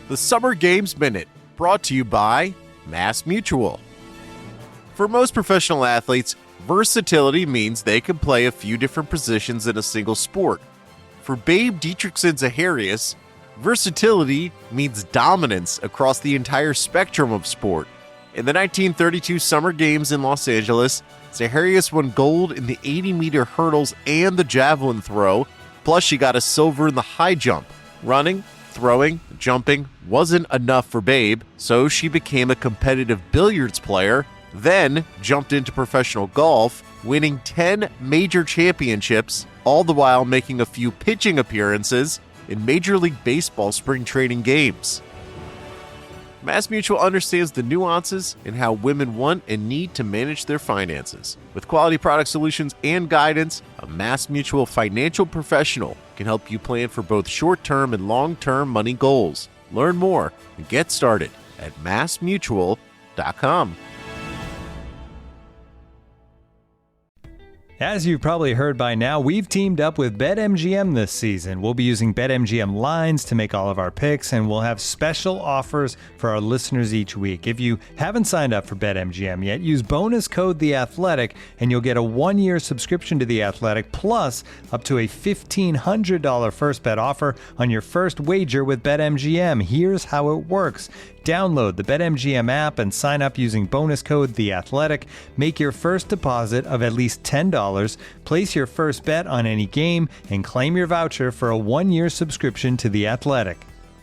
The Summer Games Minute, brought to you by Mass Mutual. For most professional athletes, versatility means they can play a few different positions in a single sport. For Babe Dietrichson-Zaharias, versatility means dominance across the entire spectrum of sport. In the 1932 Summer Games in Los Angeles, Zaharias won gold in the 80-meter hurdles and the javelin throw, plus she got a silver in the high jump. Running, throwing, jumping wasn't enough for Babe, so she became a competitive billiards player, then jumped into professional golf, winning 10 major championships, all the while making a few pitching appearances in Major League Baseball spring training games. Mass Mutual understands the nuances in how women want and need to manage their finances. With quality product solutions and guidance, a Mass Mutual financial professional can help you plan for both short-term and long-term money goals. Learn more and get started at massmutual.com. As you've probably heard by now, we've teamed up with BetMGM this season. We'll be using BetMGM lines to make all of our picks, and we'll have special offers for our listeners each week. If you haven't signed up for BetMGM yet, use bonus code The Athletic, and you'll get a 1-year subscription to The Athletic, plus up to a $1,500 first bet offer on your first wager with BetMGM. Here's how it works. Download the BetMGM app and sign up using bonus code The Athletic. Make your first deposit of at least $10. Place your first bet on any game and claim your voucher for a 1-year subscription to The Athletic.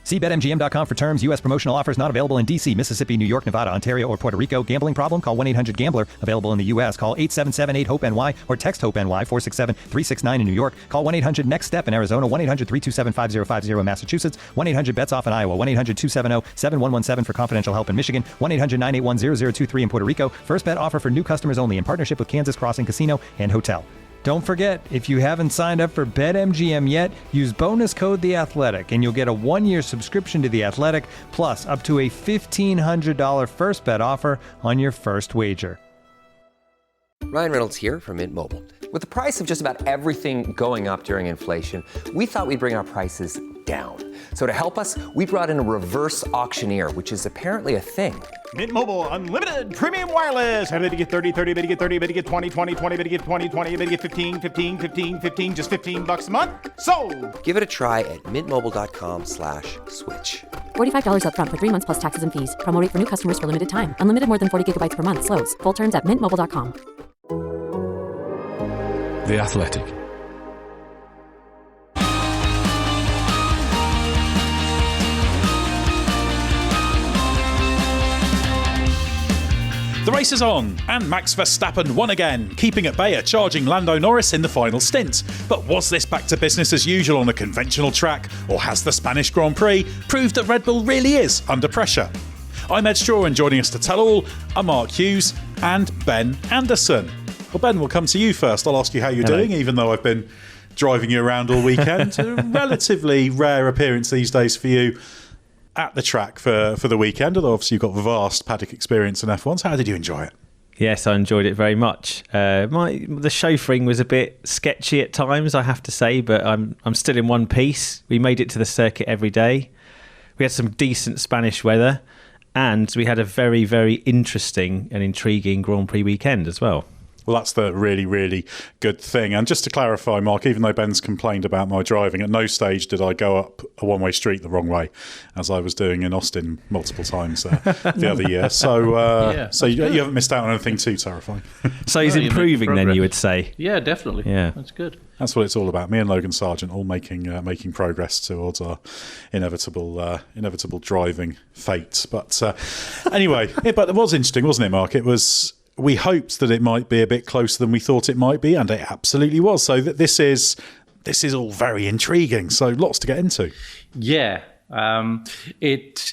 See BetMGM.com for terms. U.S. promotional offers not available in D.C., Mississippi, New York, Nevada, Ontario, or Puerto Rico. Gambling problem? Call 1-800-GAMBLER. Available in the U.S. Call 877-8-HOPE-NY or text HOPE-NY 467-369 in New York. Call 1-800-NEXT-STEP in Arizona. 1-800-327-5050 in Massachusetts. 1-800-BETS-OFF in Iowa. 1-800-270-7117 for confidential help in Michigan. 1-800-981-0023 in Puerto Rico. First bet offer for new customers only in partnership with Kansas Crossing Casino and Hotel. Don't forget, if you haven't signed up for BetMGM yet, use bonus code The Athletic, and you'll get a 1-year subscription to The Athletic, plus up to a $1,500 first bet offer on your first wager. Ryan Reynolds here from Mint Mobile. With the price of just about everything going up during inflation, we thought we'd bring our prices down. So to help us, we brought in a reverse auctioneer, which is apparently a thing. Mint Mobile Unlimited Premium Wireless. How to get 30, 30, bit to get 30, bit to get 20, 20, 20, bit to get 20, 20, bit to get 15, 15, 15, 15, just $15 a month? Sold! Give it a try at mintmobile.com/switch. $45 up front for 3 months plus taxes and fees. Promo rate for new customers for limited time. Unlimited more than 40 gigabytes per month. Slows full terms at mintmobile.com. The Athletic. The race is on, and Max Verstappen won again, keeping at bay a charging Lando Norris in the final stint. But was this back to business as usual on a conventional track, or has the Spanish Grand Prix proved that Red Bull really is under pressure? I'm Edd Straw, and joining us to tell all are Mark Hughes and Ben Anderson. Well, Ben, we'll come to you first. I'll ask you how you're doing, even though I've been driving you around all weekend. A relatively rare appearance these days for you at the track for the weekend, although obviously you've got vast paddock experience in F1. So how did you enjoy it? Yes, I enjoyed it very much. The chauffeuring was a bit sketchy at times, I have to say, but I'm still in one piece. We made it to the circuit every day. We had some decent Spanish weather, and we had a very, very interesting and intriguing Grand Prix weekend as well. Well, that's the really, really good thing. And just to clarify, Mark, even though Ben's complained about my driving, at no stage did I go up a one-way street the wrong way, as I was doing in Austin multiple times the other year. So so you haven't missed out on anything too terrifying. So he's improving then, you would say? Yeah, definitely. Yeah. That's good. That's what it's all about. Me and Logan Sargent all making progress towards our inevitable driving fate. But anyway, but it was interesting, wasn't it, Mark? We hoped that it might be a bit closer than we thought it might be, and it absolutely was. So this is all very intriguing. So lots to get into. Yeah, it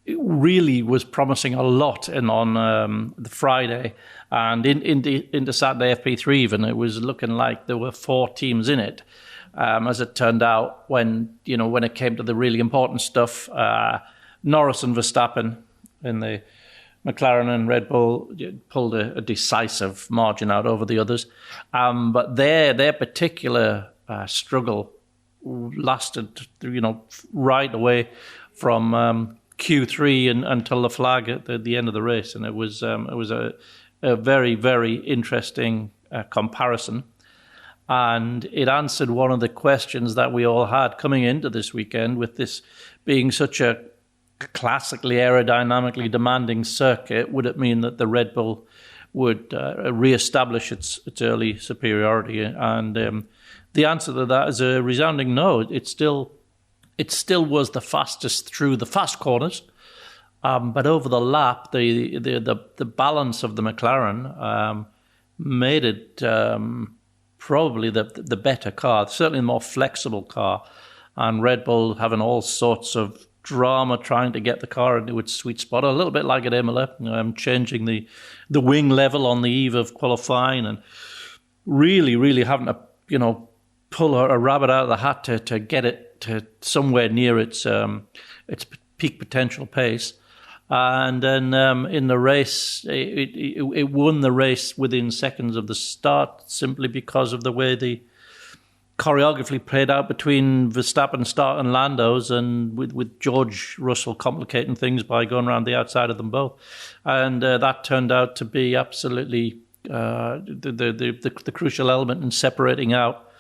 really was promising a lot on the Friday, and in the Saturday FP3 even it was looking like there were 4 teams in it. As it turned out, when it came to the really important stuff, Norris and Verstappen in the McLaren and Red Bull pulled a decisive margin out over the others. But their particular struggle lasted, right away from Q3 until the flag at the end of the race, and it was a very, very interesting comparison, and it answered one of the questions that we all had coming into this weekend, with this being such a classically aerodynamically demanding circuit. Would it mean that the Red Bull would re-establish its early superiority? And the answer to that is a resounding no. It still was the fastest through the fast corners, but over the lap, the balance of the McLaren made it probably the better car, certainly the more flexible car, and Red Bull having all sorts of drama trying to get the car into its sweet spot, a little bit like at Imola, changing the wing level on the eve of qualifying, and really having to pull a rabbit out of the hat to get it to somewhere near its peak potential pace. And then in the race, it won the race within seconds of the start, simply because of the way the choreography played out between Verstappen starting Lando's, and with George Russell complicating things by going around the outside of them both. And that turned out to be absolutely the crucial element in separating out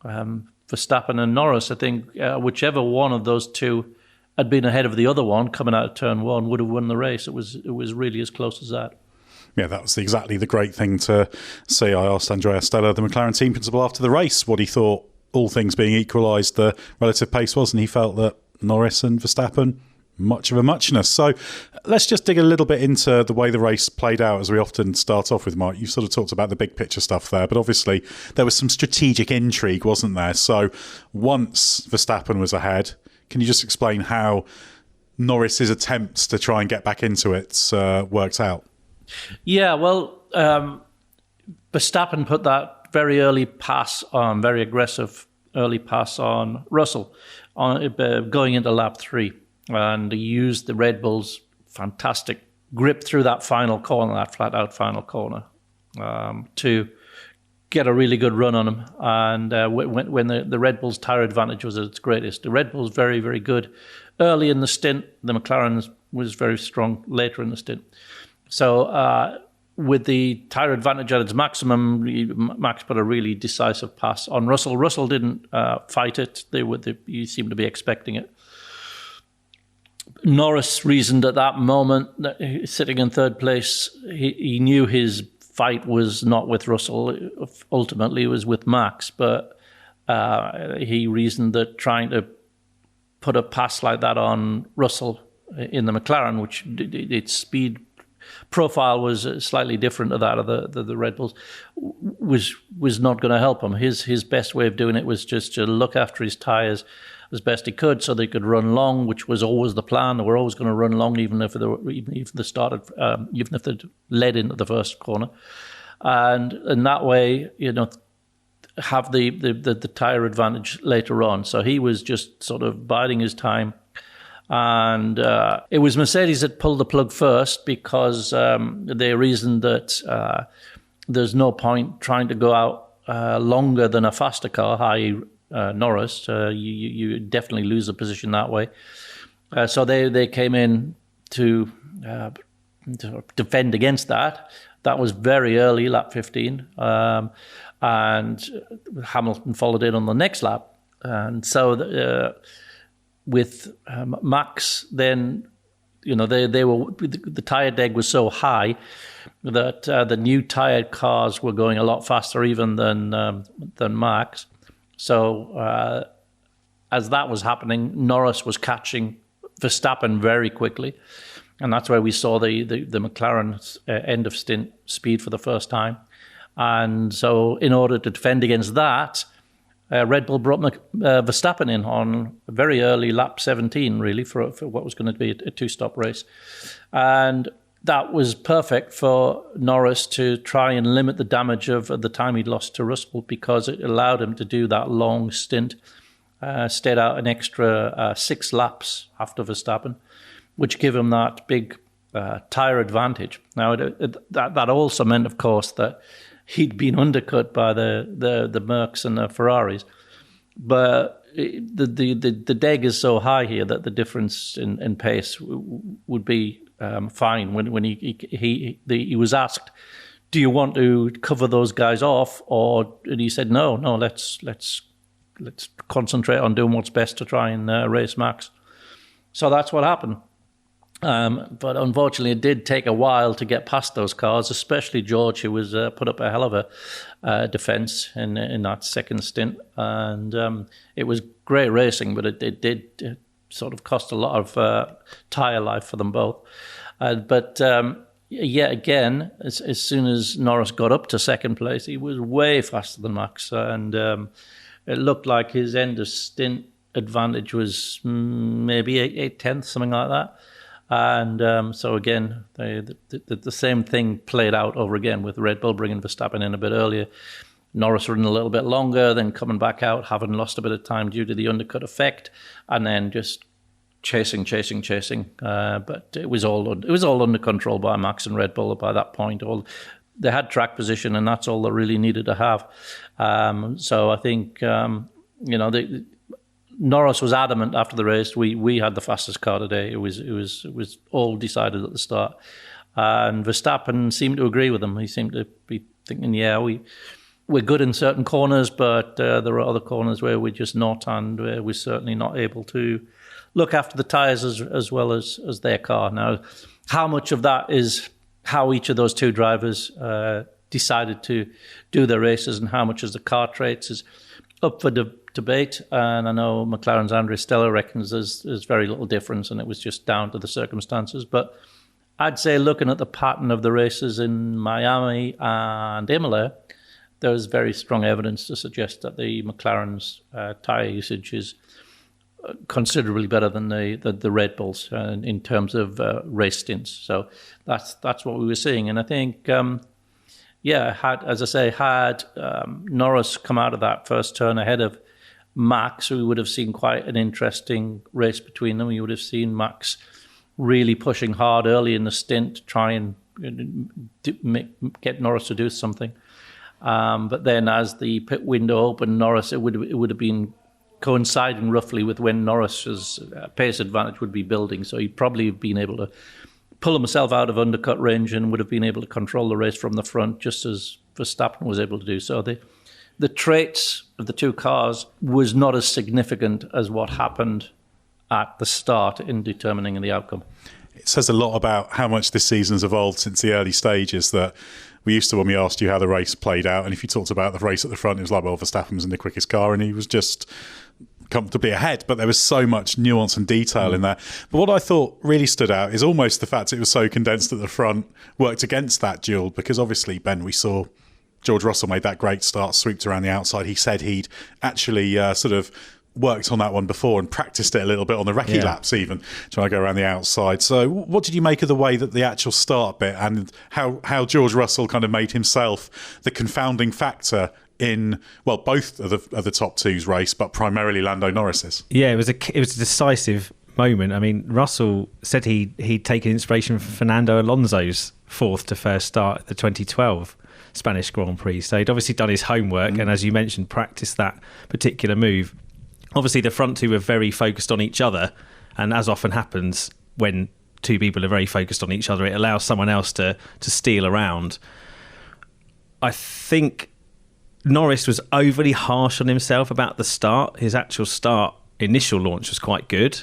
Verstappen and Norris. I think whichever one of those two had been ahead of the other one coming out of turn one would have won the race. It was really as close as that. Yeah, that was exactly the great thing to see. I asked Andrea Stella, the McLaren team principal, after the race what he thought, all things being equalised, the relative pace was, and he felt that Norris and Verstappen, much of a muchness. So let's just dig a little bit into the way the race played out, as we often start off with, Mark. You've sort of talked about the big picture stuff there, but obviously there was some strategic intrigue, wasn't there? So once Verstappen was ahead, can you just explain how Norris's attempts to try and get back into it worked out? Yeah, well, Verstappen put that very aggressive early pass on Russell going into lap 3. And he used the Red Bull's fantastic grip through that final corner, that flat-out final corner, to get a really good run on him. And when the Red Bull's tyre advantage was at its greatest, the Red Bull's very, very good early in the stint. The McLaren was very strong later in the stint. So with the tyre advantage at its maximum, Max put a really decisive pass on Russell. Russell didn't fight it. You seemed to be expecting it. Norris reasoned at that moment, sitting in third place, he knew his fight was not with Russell. Ultimately, it was with Max. But he reasoned that trying to put a pass like that on Russell in the McLaren, which its speed profile was slightly different to that of the Red Bulls, was not going to help him. His best way of doing it was just to look after his tyres as best he could, so they could run long, which was always the plan. They were always going to run long, even if they led into the first corner, and in that way, have the tyre advantage later on. So he was just sort of biding his time. And it was Mercedes that pulled the plug first, because they reasoned that there's no point trying to go out longer than a faster car, i.e. Norris. You definitely lose a position that way. So they came in to defend against that. That was very early, lap 15. And Hamilton followed in on the next lap. And so with Max, then they were, the tyre deg was so high that the new tyred cars were going a lot faster even than Max. So as that was happening, Norris was catching Verstappen very quickly, and that's where we saw the McLaren's end of stint speed for the first time. And so in order to defend against that, Red Bull brought Verstappen in on a very early lap 17, really, for what was going to be a two-stop race. And that was perfect for Norris to try and limit the damage of the time he'd lost to Russell, because it allowed him to do that long stint, stayed out an extra 6 laps after Verstappen, which gave him that big tyre advantage. Now, that also meant, of course, that he'd been undercut by the Mercs and the Ferraris. But the deg is so high here that the difference in pace would be fine. When he was asked, "Do you want to cover those guys off?" and he said, "No, let's concentrate on doing what's best to try and race Max." So that's what happened. But unfortunately, it did take a while to get past those cars, especially George, who was put up a hell of a defence in that second stint. And it was great racing, but it did sort of cost a lot of tyre life for them both. But again, as soon as Norris got up to second place, he was way faster than Max. And it looked like his end of stint advantage was maybe 8/10, something like that. And so again, the same thing played out over again with Red Bull bringing Verstappen in a bit earlier. Norris running a little bit longer, then coming back out, having lost a bit of time due to the undercut effect, and then just chasing. But it was all under control by Max and Red Bull by that point. They had track position, and that's all they really needed to have. So I think Norris was adamant after the race. We had the fastest car today. It was all decided at the start, and Verstappen seemed to agree with him. He seemed to be thinking, we're good in certain corners, but there are other corners where we're just not, and we're certainly not able to look after the tyres as well as their car. Now, how much of that is how each of those two drivers decided to do their races, and how much is the car traits is up for debate. And I know McLaren's Andrea Stella reckons there's very little difference, and it was just down to the circumstances. But I'd say, looking at the pattern of the races in Miami and Imola, there's very strong evidence to suggest that the McLaren's tyre usage is considerably better than the Red Bulls in terms of race stints. So that's what we were seeing. And I think, had Norris come out of that first turn ahead of Max, we would have seen quite an interesting race between them. You would have seen Max really pushing hard early in the stint to try and get Norris to do something. But then as the pit window opened, Norris, it would have been coinciding roughly with when Norris's pace advantage would be building. So he'd probably have been able to pull himself out of undercut range and would have been able to control the race from the front, just as Verstappen was able to do. So the traits of the two cars was not as significant as what happened at the start in determining the outcome. It says a lot about how much this season's evolved since the early stages, that we used to, when we asked you how the race played out, and if you talked about the race at the front, it was like, well, Verstappen was in the quickest car and he was just comfortably ahead, but there was so much nuance and detail in there. But what I thought really stood out is almost the fact it was so condensed at the front worked against that duel, because obviously, Ben, we saw George Russell made that great start, swooped around the outside. He said he'd actually sort of worked on that one before and practiced it a little bit on the recce laps, even trying to go around the outside. So what did you make of the way that the actual start bit, and how George Russell kind of made himself the confounding factor in, well, both of the top two's race, but primarily Lando Norris's? Yeah, it was a decisive moment. I mean, Russell said he'd taken inspiration from Fernando Alonso's fourth to first start at the 2012 Spanish Grand Prix. So he'd obviously done his homework and, as you mentioned, practiced that particular move. Obviously, the front two were very focused on each other, and as often happens when two people are very focused on each other, it allows someone else to steal around. I think Norris was overly harsh on himself about the start. His actual initial launch was quite good,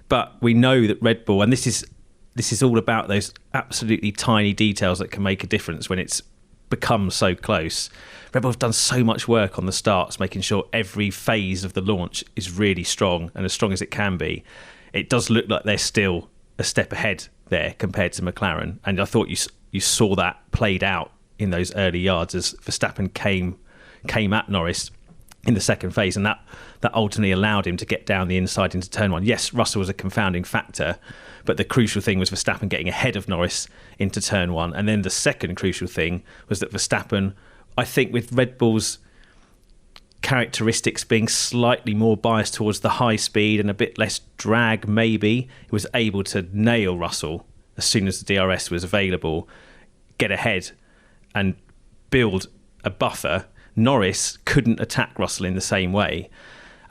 but we know that Red Bull, and this is all about those absolutely tiny details that can make a difference when it's become so close. Red Bull have done so much work on the starts, making sure every phase of the launch is really strong and as strong as it can be. It does look like they're still a step ahead there compared to McLaren, and I thought you saw that played out in those early yards as Verstappen came at Norris in the second phase, and that ultimately allowed him to get down the inside into turn one. Yes, Russell was a confounding factor, but the crucial thing was Verstappen getting ahead of Norris into turn one. And then the second crucial thing was that Verstappen, I think with Red Bull's characteristics being slightly more biased towards the high speed and a bit less drag, maybe, he was able to nail Russell as soon as the DRS was available, get ahead and build a buffer. Norris couldn't attack Russell in the same way.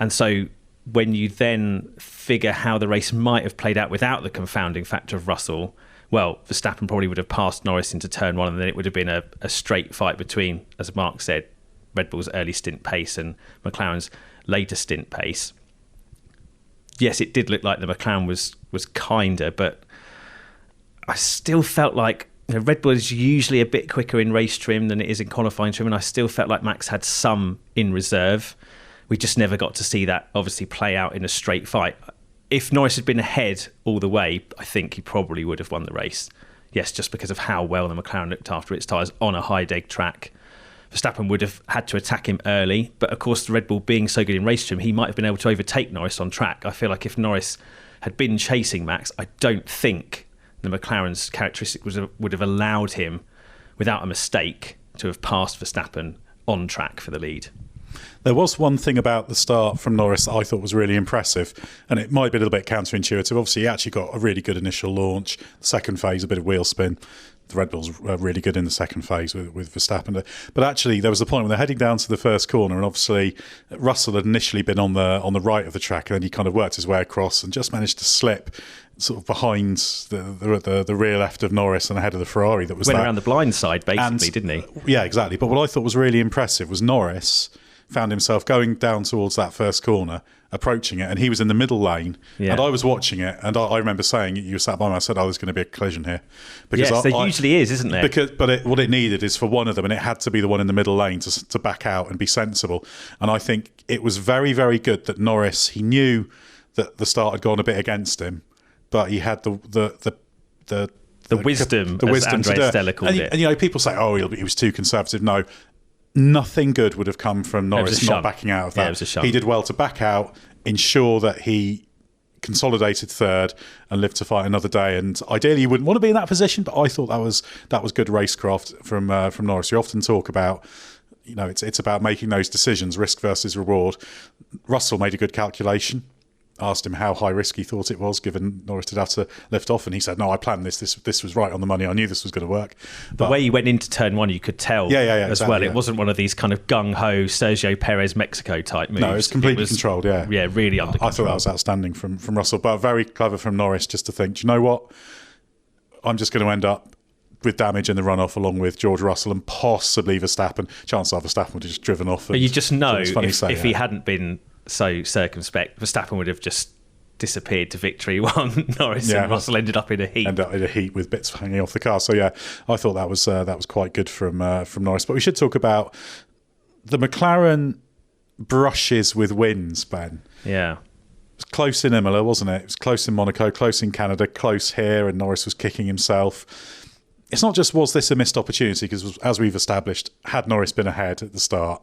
And so when you then figure how the race might have played out without the confounding factor of Russell, well, Verstappen probably would have passed Norris into turn one, and then it would have been a straight fight between, as Mark said, Red Bull's early stint pace and McLaren's later stint pace. Yes, it did look like the McLaren was kinder, but I still felt like Red Bull is usually a bit quicker in race trim than it is in qualifying trim, and I still felt like Max had some in reserve. We just never got to see that obviously play out in a straight fight. If Norris had been ahead all the way, I think he probably would have won the race. Yes, just because of how well the McLaren looked after its tyres on a high deg track. Verstappen would have had to attack him early, but of course the Red Bull being so good in race trim, he might have been able to overtake Norris on track. I feel like if Norris had been chasing Max, I don't think the McLaren's characteristic would have allowed him, without a mistake, to have passed Verstappen on track for the lead. There was one thing about the start from Norris that I thought was really impressive, and it might be a little bit counterintuitive. Obviously, he actually got a really good initial launch. The second phase, a bit of wheel spin. The Red Bulls were really good in the second phase with Verstappen. But actually, there was a point when they're heading down to the first corner, and obviously Russell had initially been on the right of the track, and then he kind of worked his way across and just managed to slip sort of behind the rear left of Norris and ahead of the Ferrari that was went around the blind side, basically, didn't he? Yeah, exactly. But what I thought was really impressive was Norris found himself going down towards that first corner, approaching it, and he was in the middle lane, and I was watching it, and I remember saying, you sat by me, I said, there's going to be a collision here. Because yes, there usually is, isn't there? What it needed is for one of them, and it had to be the one in the middle lane to back out and be sensible. And I think it was very, very good that Norris, he knew that the start had gone a bit against him, but he had the wisdom as Andrea Stella called it. And people say, he was too conservative. No, nothing good would have come from Norris not backing out of that. Yeah, it was a shunt. He did well to back out, ensure that he consolidated third and lived to fight another day. And ideally, you wouldn't want to be in that position, but I thought that was good racecraft from Norris. You often talk about, it's about making those decisions, risk versus reward. Russell made a good calculation. Asked him how high risk he thought it was, given Norris did have to lift off, and he said, "No, I planned this. This was right on the money. I knew this was going to work." But the way he went into turn one, you could tell as exactly, well. It wasn't one of these kind of gung-ho Sergio Perez Mexico type moves. No, it was completely controlled, Yeah, really under control. I thought that was outstanding from Russell, but very clever from Norris just to think, do you know what? I'm just going to end up with damage in the runoff along with George Russell and possibly Verstappen. Chances are Verstappen would have just driven off. But you just know if he hadn't been so circumspect, Verstappen would have just disappeared to victory while Norris and Russell ended up in a heat. Ended up in a heat with bits hanging off the car. So yeah, I thought that was quite good from Norris. But we should talk about the McLaren brushes with wins, Ben. Yeah. It was close in Imola, wasn't it? It was close in Monaco, close in Canada, close here, and Norris was kicking himself. It's not just was this a missed opportunity, because as we've established, had Norris been ahead at the start,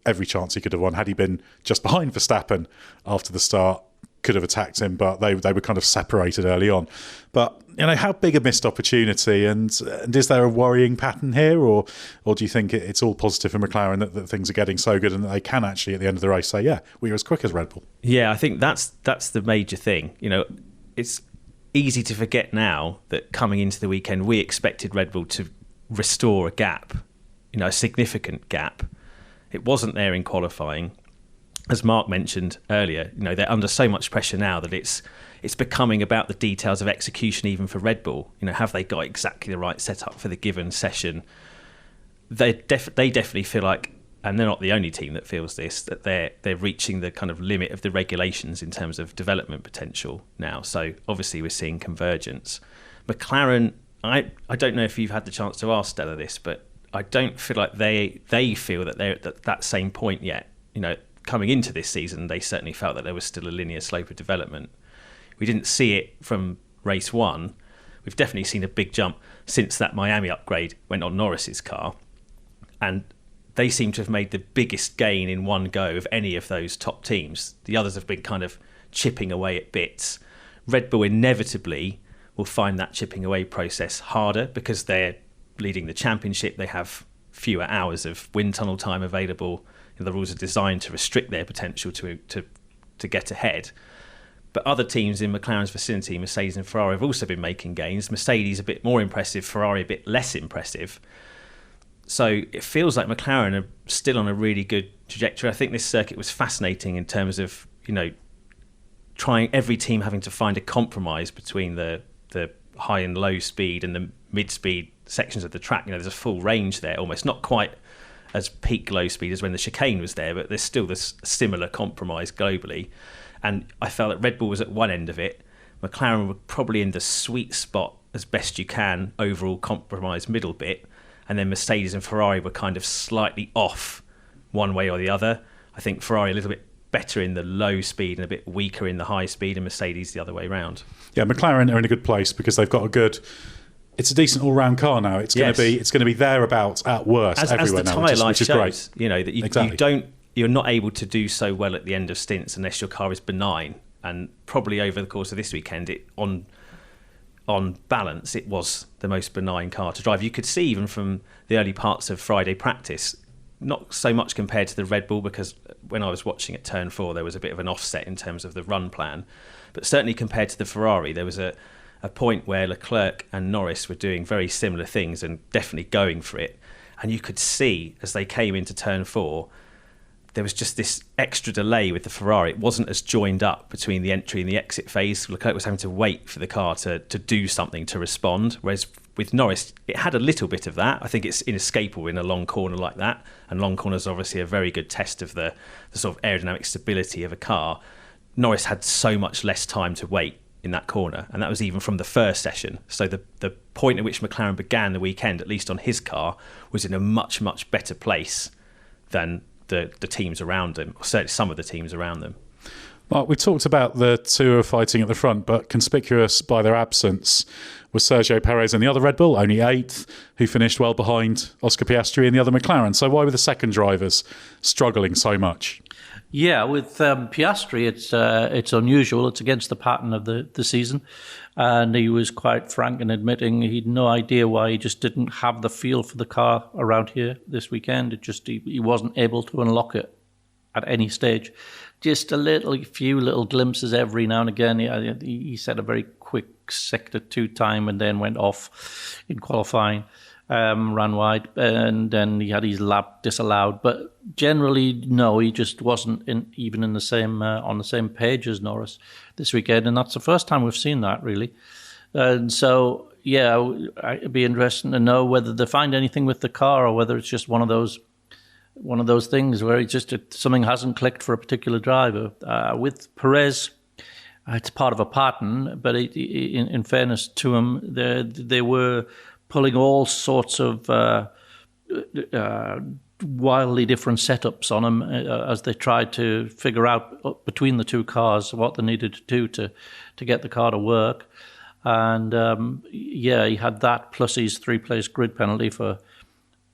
every chance he could have won. Had he been just behind Verstappen after the start, could have attacked him, but they were kind of separated early on. But how big a missed opportunity, and is there a worrying pattern here, or do you think it's all positive for McLaren that things are getting so good and that they can actually at the end of the race say, yeah, we were as quick as Red Bull? Yeah, I think that's the major thing. It's easy to forget now that coming into the weekend we expected Red Bull to restore a gap, a significant gap. It wasn't there in qualifying. As Mark mentioned earlier, they're under so much pressure now that it's becoming about the details of execution even for Red Bull. Have they got exactly the right setup for the given session? They definitely feel like, and they're not the only team that feels this, that they're reaching the kind of limit of the regulations in terms of development potential now. So obviously we're seeing convergence. McLaren, I don't know if you've had the chance to ask Stella this, but I don't feel like they feel that they're at that same point yet. Coming into this season, they certainly felt that there was still a linear slope of development. We didn't see it from race one. We've definitely seen a big jump since that Miami upgrade went on Norris's car. And they seem to have made the biggest gain in one go of any of those top teams. The others have been kind of chipping away at bits. Red Bull inevitably will find that chipping away process harder because they're leading the championship. They have fewer hours of wind tunnel time available. The rules are designed to restrict their potential to get ahead. But other teams in McLaren's vicinity, Mercedes and Ferrari, have also been making gains. Mercedes a bit more impressive, Ferrari a bit less impressive. So it feels like McLaren are still on a really good trajectory. I think this circuit was fascinating in terms of, trying every team having to find a compromise between the high and low speed and the mid-speed sections of the track. There's a full range there, almost not quite as peak low speed as when the chicane was there, but there's still this similar compromise globally. And I felt that Red Bull was at one end of it. McLaren were probably in the sweet spot as best you can, overall compromise middle bit. And then Mercedes and Ferrari were kind of slightly off one way or the other. I think Ferrari a little bit better in the low speed and a bit weaker in the high speed, and Mercedes the other way round. Yeah, McLaren are in a good place because they've got it's a decent all-round car now. It's going to be thereabouts at worst everywhere as the now, tyre life shows, great. That exactly. You're not able to do so well at the end of stints unless your car is benign. And probably over the course of this weekend, on balance, it was the most benign car to drive. You could see even from the early parts of Friday practice, not so much compared to the Red Bull, because when I was watching at Turn 4, there was a bit of an offset in terms of the run plan. But certainly compared to the Ferrari, there was a point where Leclerc and Norris were doing very similar things and definitely going for it. And you could see as they came into Turn 4, there was just this extra delay with the Ferrari. It wasn't as joined up between the entry and the exit phase. Leclerc was having to wait for the car to do something to respond, whereas with Norris, it had a little bit of that. I think it's inescapable in a long corner like that, and long corners are obviously a very good test of the sort of aerodynamic stability of a car. Norris had so much less time to wait in that corner, and that was even from the first session. So the point at which McLaren began the weekend, at least on his car, was in a much, much better place than the teams around him, or certainly some of the teams around them. Mark, we talked about the two who are fighting at the front, but conspicuous by their absence was Sergio Perez in the other Red Bull, only 8th, who finished well behind Oscar Piastri in the other McLaren. So why were the second drivers struggling so much? Yeah, with Piastri, it's unusual. It's against the pattern of the season. And he was quite frank in admitting he'd no idea why he just didn't have the feel for the car around here this weekend. He wasn't able to unlock it at any stage. Just few little glimpses every now and again. He set a very quick sector 2 time and then went off in qualifying, ran wide, and then he had his lap disallowed. But generally, no, he just wasn't even in the same on the same page as Norris this weekend, and that's the first time we've seen that really. And so, yeah, it'd be interesting to know whether they find anything with the car or whether it's just one of those things where something hasn't clicked for a particular driver. With Perez, it's part of a pattern, but in fairness to him, they were pulling all sorts of wildly different setups on him as they tried to figure out between the two cars what they needed to do to get the car to work. And he had that plus his 3-place grid penalty for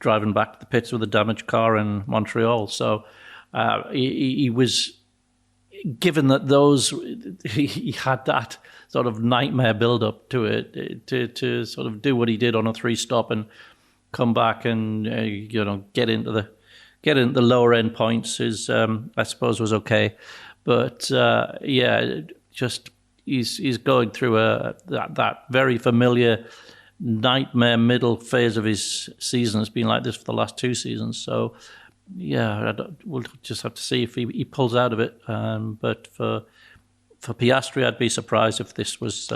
driving back to the pits with a damaged car in Montreal. So he was, given that he had that sort of nightmare build-up to it, to sort of do what he did on a 3-stop and come back and get into the lower end points is I suppose was okay. But he's going through that very familiar nightmare middle phase of his season. Has been like this for the last 2 seasons. So we'll just have to see if he pulls out of it. But for Piastri, I'd be surprised if this was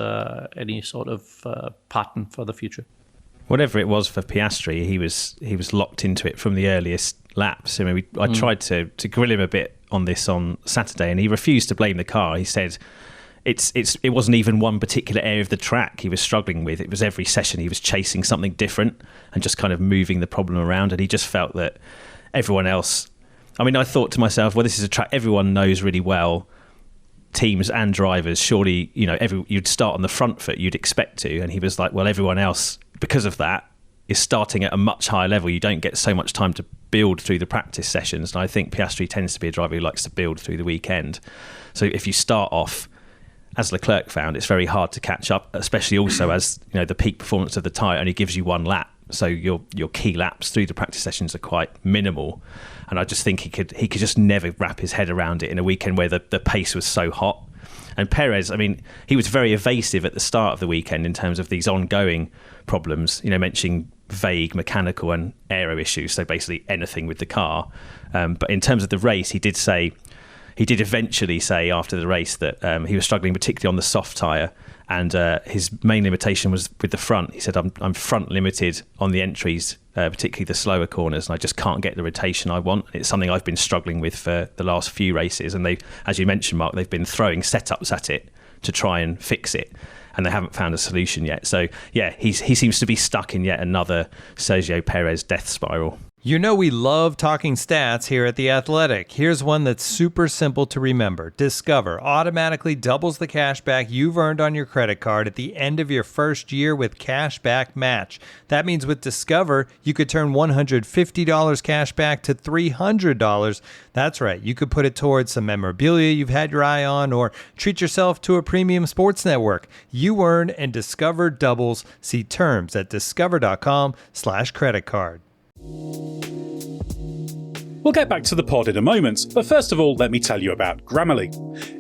any sort of pattern for the future. Whatever it was for Piastri, he was locked into it from the earliest laps. I mean, I tried to grill him a bit on this on Saturday, and he refused to blame the car. He said it wasn't even one particular area of the track he was struggling with. It was every session he was chasing something different and just kind of moving the problem around. And he just felt that everyone else. I mean, I thought to myself, well, this is a track everyone knows really well. Teams and drivers, surely, you'd start on the front foot, you'd expect to. And he was like, well, everyone else, because of that, is starting at a much higher level. You don't get so much time to build through the practice sessions. And I think Piastri tends to be a driver who likes to build through the weekend. So if you start off, as Leclerc found, it's very hard to catch up, especially also as the peak performance of the tyre only gives you 1 lap. So your key laps through the practice sessions are quite minimal. And I just think he could just never wrap his head around it in a weekend where the pace was so hot. And Perez, I mean, he was very evasive at the start of the weekend in terms of these ongoing problems, mentioning vague mechanical and aero issues, so basically anything with the car. But in terms of the race, he did eventually say after the race that he was struggling particularly on the soft tyre, and his main limitation was with the front. He said, I'm front limited on the entries, particularly the slower corners, and I just can't get the rotation I want. It's something I've been struggling with for the last few races, and they, as you mentioned, Mark, they've been throwing setups at it to try and fix it, and they haven't found a solution yet. So yeah, he seems to be stuck in yet another Sergio Perez death spiral. You know we love talking stats here at The Athletic. Here's one that's super simple to remember. Discover automatically doubles the cash back you've earned on your credit card at the end of your first year with Cashback Match. That means with Discover, you could turn $150 cash back to $300. That's right, you could put it towards some memorabilia you've had your eye on, or treat yourself to a premium sports network. You earn and Discover doubles. See terms at discover.com/credit card. We'll get back to the pod in a moment, but first of all, let me tell you about Grammarly.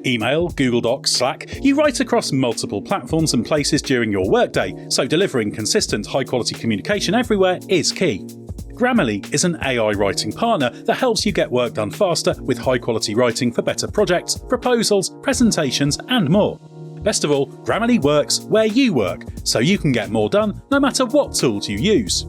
Email, Google Docs, Slack, you write across multiple platforms and places during your workday, so delivering consistent, high-quality communication everywhere is key. Grammarly is an AI writing partner that helps you get work done faster with high-quality writing for better projects, proposals, presentations, and more. Best of all, Grammarly works where you work, so you can get more done no matter what tools you use.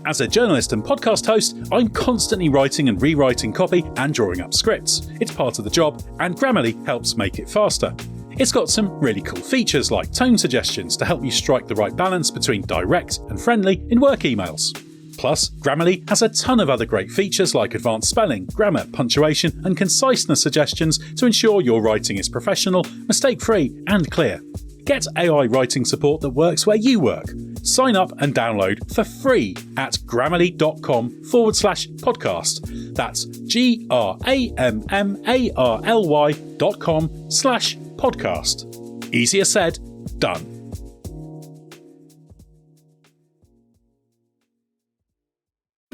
As a journalist and podcast host, I'm constantly writing and rewriting copy and drawing up scripts. It's part of the job, and Grammarly helps make it faster. It's got some really cool features like tone suggestions to help you strike the right balance between direct and friendly in work emails. Plus, Grammarly has a ton of other great features like advanced spelling, grammar, punctuation, and conciseness suggestions to ensure your writing is professional, mistake-free, and clear. Get AI writing support that works where you work. Sign up and download for free at grammarly.com/podcast. That's grammarly.com/podcast. Easier said, done.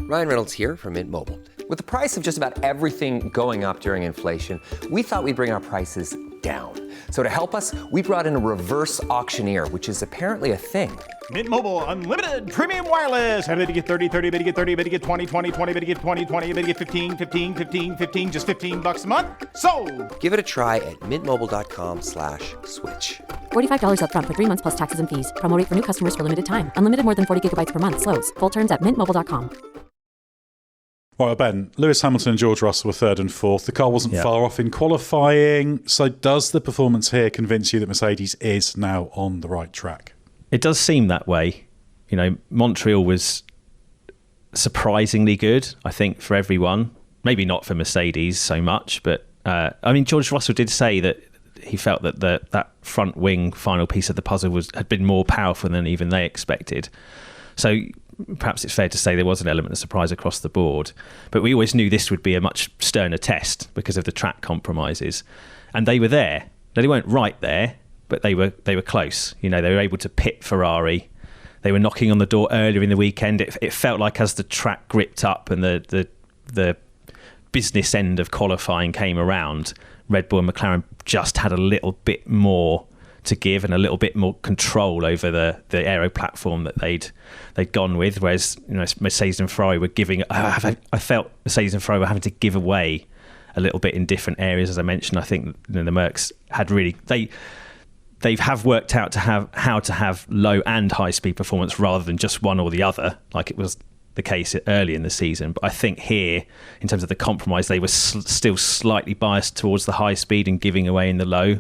Ryan Reynolds here from Mint Mobile. With the price of just about everything going up during inflation, we thought we'd bring our prices down. So to help us, we brought in a reverse auctioneer, which is apparently a thing. Mint Mobile Unlimited Premium Wireless. How to get 30, 30, bit to get 30, bit to get 20, 20, 20, bit to get 20, 20, bit to get 15, 15, 15, 15, just $15 a month? Sold! Give it a try at mintmobile.com/switch. $45 up front for 3 months plus taxes and fees. Promo rate for new customers for limited time. Unlimited more than 40 gigabytes per month. Slows full terms at mintmobile.com. Right, Ben, Lewis Hamilton and George Russell were third and fourth. The car wasn't far off in qualifying. So does the performance here convince you that Mercedes is now on the right track? It does seem that way. You know, Montreal was surprisingly good, I think, for everyone. Maybe not for Mercedes so much, but I mean, George Russell did say that he felt that that front wing final piece of the puzzle had been more powerful than even they expected. So perhaps it's fair to say there was an element of surprise across the board, but we always knew this would be a much sterner test because of the track compromises, and they were there. They weren't right there, but they were close. You know, they were able to pit Ferrari. They were knocking on the door earlier in the weekend. It felt like as the track gripped up and the business end of qualifying came around, Red Bull and McLaren just had a little bit more to give and a little bit more control over the aero platform that they'd gone with, whereas, you know, Mercedes and Ferrari were giving. I felt Mercedes and Ferrari were having to give away a little bit in different areas. As I mentioned, I think, you know, the Mercs had really they have worked out how to have low and high speed performance rather than just one or the other, like it was the case early in the season. But I think here, in terms of the compromise, they were still slightly biased towards the high speed and giving away in the low.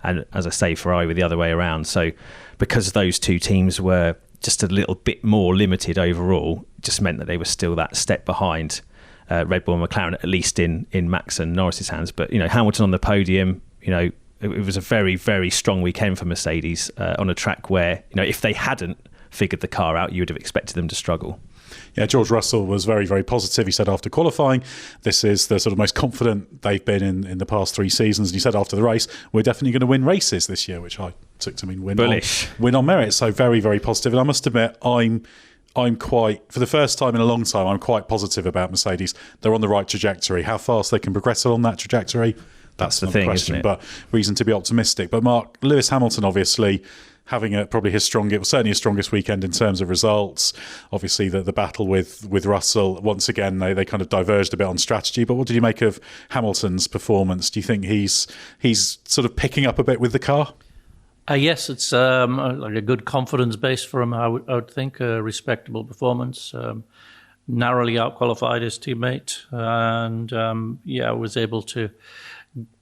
And as I say, Ferrari were the other way around. So because those two teams were just a little bit more limited overall, it just meant that they were still that step behind Red Bull and McLaren, at least in Max and Norris's hands. But, you know, Hamilton on the podium, you know, it was a very, very strong weekend for Mercedes on a track where, you know, if they hadn't figured the car out, you would have expected them to struggle. Yeah, George Russell was very, very positive. He said after qualifying, this is the sort of most confident they've been in the past 3 seasons. And he said after the race, we're definitely going to win races this year, which I took to mean win on merit. So very, very positive. And I must admit, I'm quite, for the first time in a long time, I'm quite positive about Mercedes. They're on the right trajectory. How fast they can progress along that trajectory, that's the thing, question, isn't it? But reason to be optimistic. But Mark, Lewis Hamilton obviously having probably certainly his strongest weekend in terms of results. Obviously, the battle with Russell, once again, they kind of diverged a bit on strategy. But what did you make of Hamilton's performance? Do you think he's sort of picking up a bit with the car? Yes, it's like a good confidence base for him, I would think. A respectable performance. Narrowly outqualified his teammate. And, was able to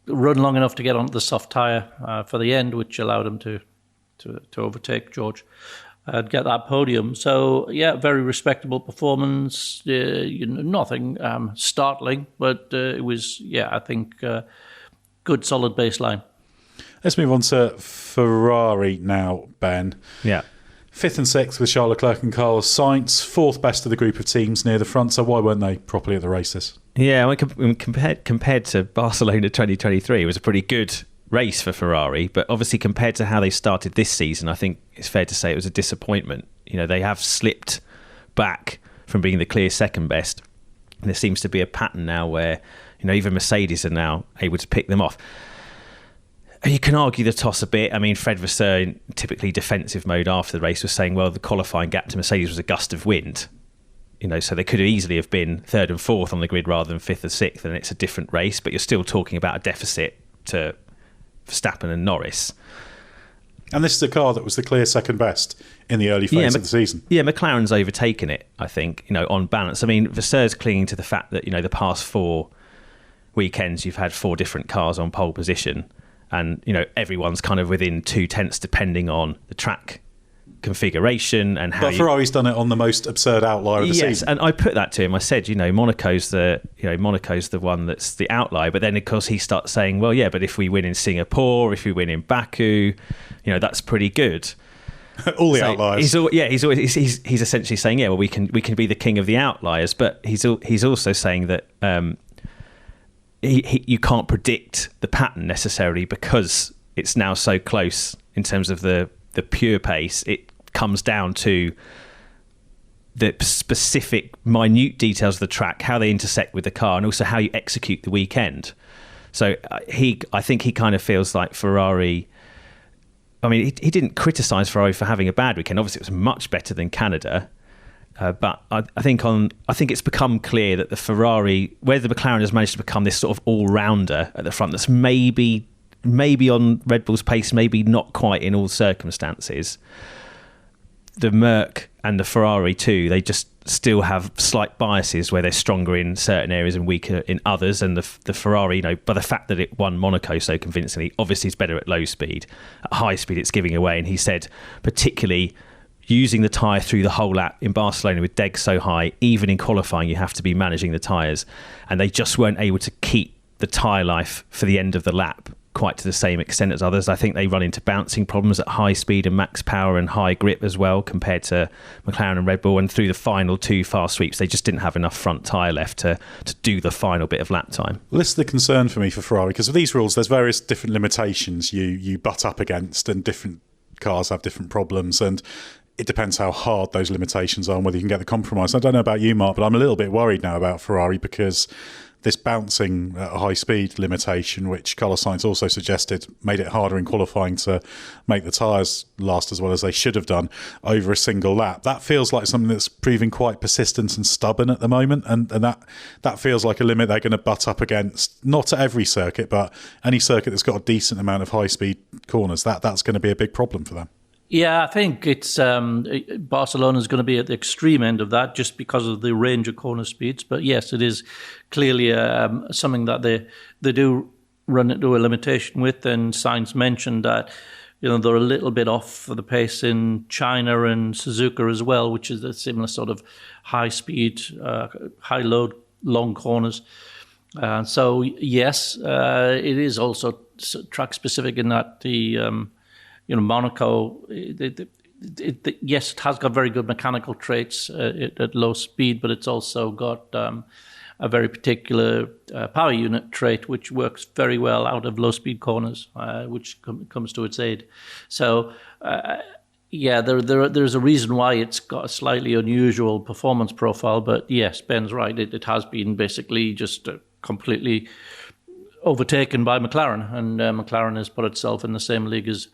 run long enough to get onto the soft tyre for the end, which allowed him to overtake George and get that podium. So, very respectable performance. Nothing startling, but it was, I think, good, solid baseline. Let's move on to Ferrari now, Ben. Yeah. 5th and 6th with Charles Leclerc and Carlos Sainz. 4th best of the group of teams near the front. So why weren't they properly at the races? Yeah, compared to Barcelona 2023, it was a pretty good race for Ferrari. But obviously, compared to how they started this season, I think it's fair to say it was a disappointment. They have slipped back from being the clear second best. And there seems to be a pattern now where, even Mercedes are now able to pick them off. You can argue the toss a bit. I mean, Fred Vasseur, in typically defensive mode after the race, was saying, well, the qualifying gap to Mercedes was a gust of wind. So they could easily have been 3rd and 4th on the grid rather than 5th or 6th, and it's a different race, but you're still talking about a deficit to Verstappen and Norris. And this is a car that was the clear second best in the early phase of the season. Yeah, McLaren's overtaken it, I think, on balance. I mean, Vasseur's clinging to the fact that, the past 4 weekends you've had 4 different cars on pole position. And, everyone's kind of within 2/10 depending on the track configuration and how. But Ferrari's done it on the most absurd outlier of the season. Yes, and I put that to him. I said, Monaco's the one that's the outlier. But then, of course, he starts saying, well, yeah, but if we win in Singapore, if we win in Baku, that's pretty good. All the outliers. He's essentially saying, yeah, well, we can be the king of the outliers. But he's also saying that. You can't predict the pattern necessarily because it's now so close in terms of the pure pace. It comes down to the specific minute details of the track, how they intersect with the car, and also how you execute the weekend. So I think he kind of feels like Ferrari. I mean, he didn't criticise Ferrari for having a bad weekend. Obviously, it was much better than Canada. But I think it's become clear that the Ferrari, whether the McLaren has managed to become this sort of all-rounder at the front, that's maybe on Red Bull's pace, maybe not quite in all circumstances. The Merc and the Ferrari too, they just still have slight biases where they're stronger in certain areas and weaker in others. And the Ferrari, by the fact that it won Monaco so convincingly, obviously it's better at low speed. At high speed, it's giving away. And he said, particularly using the tyre through the whole lap in Barcelona with degs so high, even in qualifying, you have to be managing the tyres. And they just weren't able to keep the tyre life for the end of the lap quite to the same extent as others. I think they run into bouncing problems at high speed and max power and high grip as well compared to McLaren and Red Bull. And through the final 2 fast sweeps, they just didn't have enough front tyre left to do the final bit of lap time. Well, this is the concern for me for Ferrari, because with these rules, there's various different limitations you butt up against, and different cars have different problems, and it depends how hard those limitations are and whether you can get the compromise. I don't know about you, Mark, but I'm a little bit worried now about Ferrari because this bouncing at a high speed limitation, which Carlos Sainz also suggested, made it harder in qualifying to make the tyres last as well as they should have done over a single lap. That feels like something that's proving quite persistent and stubborn at the moment, and that feels like a limit they're going to butt up against, not at every circuit, but any circuit that's got a decent amount of high speed corners. That's going to be a big problem for them. Yeah, I think it's Barcelona's going to be at the extreme end of that just because of the range of corner speeds. But yes, it is clearly something that they do run into a limitation with. And Sainz mentioned that they're a little bit off for the pace in China and Suzuka as well, which is a similar sort of high speed, high load, long corners. So yes, it is also track specific in that the. Monaco, yes, it has got very good mechanical traits at low speed, but it's also got a very particular power unit trait, which works very well out of low-speed corners, which comes to its aid. So, there's a reason why it's got a slightly unusual performance profile, but yes, Ben's right. It has been basically just completely overtaken by McLaren, and McLaren has put itself in the same league as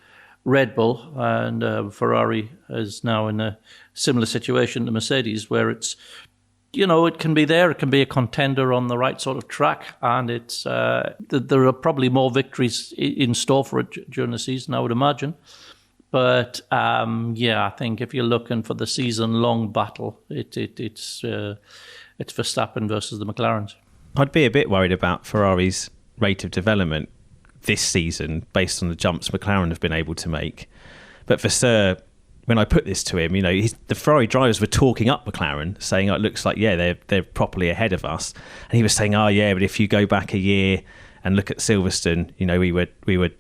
Red Bull, and Ferrari is now in a similar situation to Mercedes, where it's, it can be there, it can be a contender on the right sort of track, and it's there are probably more victories in store for it during the season, I would imagine. But I think if you're looking for the season-long battle, it's Verstappen versus the McLarens. I'd be a bit worried about Ferrari's rate of development this season based on the jumps McLaren have been able to make. But for Sir, when I put this to him, the Ferrari drivers were talking up McLaren, saying, it looks like, they're properly ahead of us. And he was saying, but if you go back a year and look at Silverstone, we were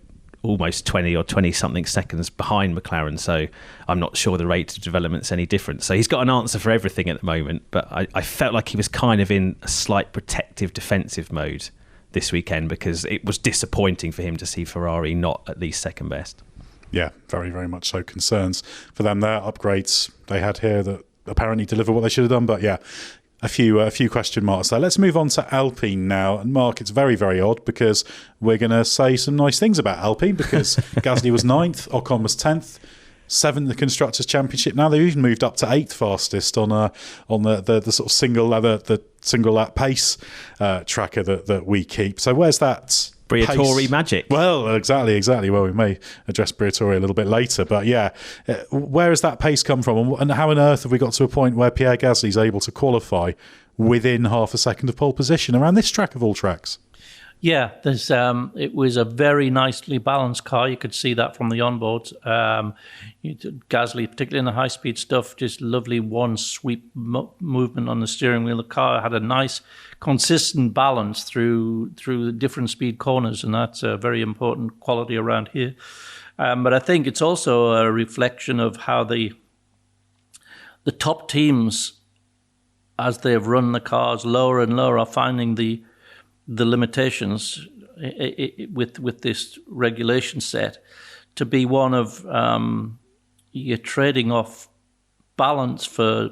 almost 20 or 20-something seconds behind McLaren, so I'm not sure the rate of development's any different. So he's got an answer for everything at the moment, but I felt like he was kind of in a slight protective, defensive mode this weekend, because it was disappointing for him to see Ferrari not at least second best. Yeah, very, very much so. Concerns for them there. Upgrades they had here that apparently deliver what they should have done, but yeah, a few question marks there. Let's move on to Alpine now. And Mark, it's very, very odd because we're going to say some nice things about Alpine, because Gasly was 9th, Ocon was 10th, 7th in the Constructors' Championship. Now they've even moved up to 8th fastest on the sort of single lap pace tracker that we keep. So where's that Briatore magic? Well, exactly. Well, we may address Briatore a little bit later, but yeah, where has that pace come from, and how on earth have we got to a point where Pierre Gasly is able to qualify within half a second of pole position around this track of all tracks? Yeah, it was a very nicely balanced car. You could see that from the onboards. Gasly, particularly in the high-speed stuff, just lovely one-sweep movement on the steering wheel. The car had a nice, consistent balance through the different speed corners, and that's a very important quality around here. But I think it's also a reflection of how the top teams, as they've run the cars lower and lower, are finding the limitations with this regulation set to be one of you're trading off balance for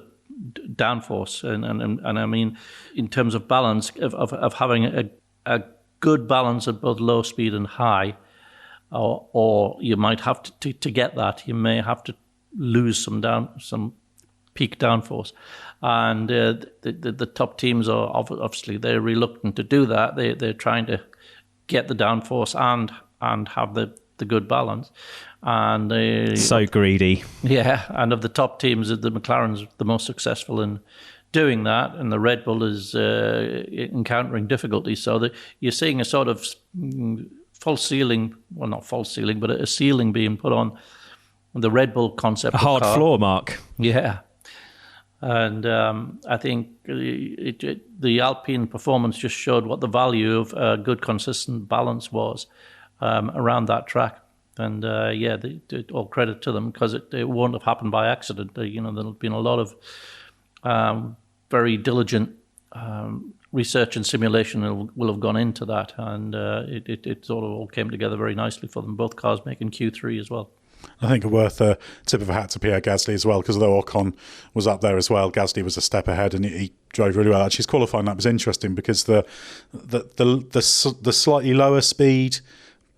downforce, and I mean in terms of balance of having a good balance at both low speed and high, or you might have to get that, you may have to lose some peak downforce. And the top teams are obviously they're reluctant to do that. They're trying to get the downforce and have the good balance. And so greedy. Yeah, and of the top teams, the McLaren's the most successful in doing that, and the Red Bull is encountering difficulties. So you're seeing a sort of false ceiling, well, not false ceiling, but a ceiling being put on the Red Bull concept. A hard floor, Mark. Yeah. And I think the Alpine performance just showed what the value of a good, consistent balance was around that track. And all credit to them, because it won't have happened by accident. There's been a lot of very diligent research and simulation will have gone into that, and it sort of all came together very nicely for them. Both cars making Q3 as well. I think worth a tip of a hat to Pierre Gasly as well, because although Ocon was up there as well, Gasly was a step ahead and he drove really well. Actually, his qualifying lap was interesting because the slightly lower speed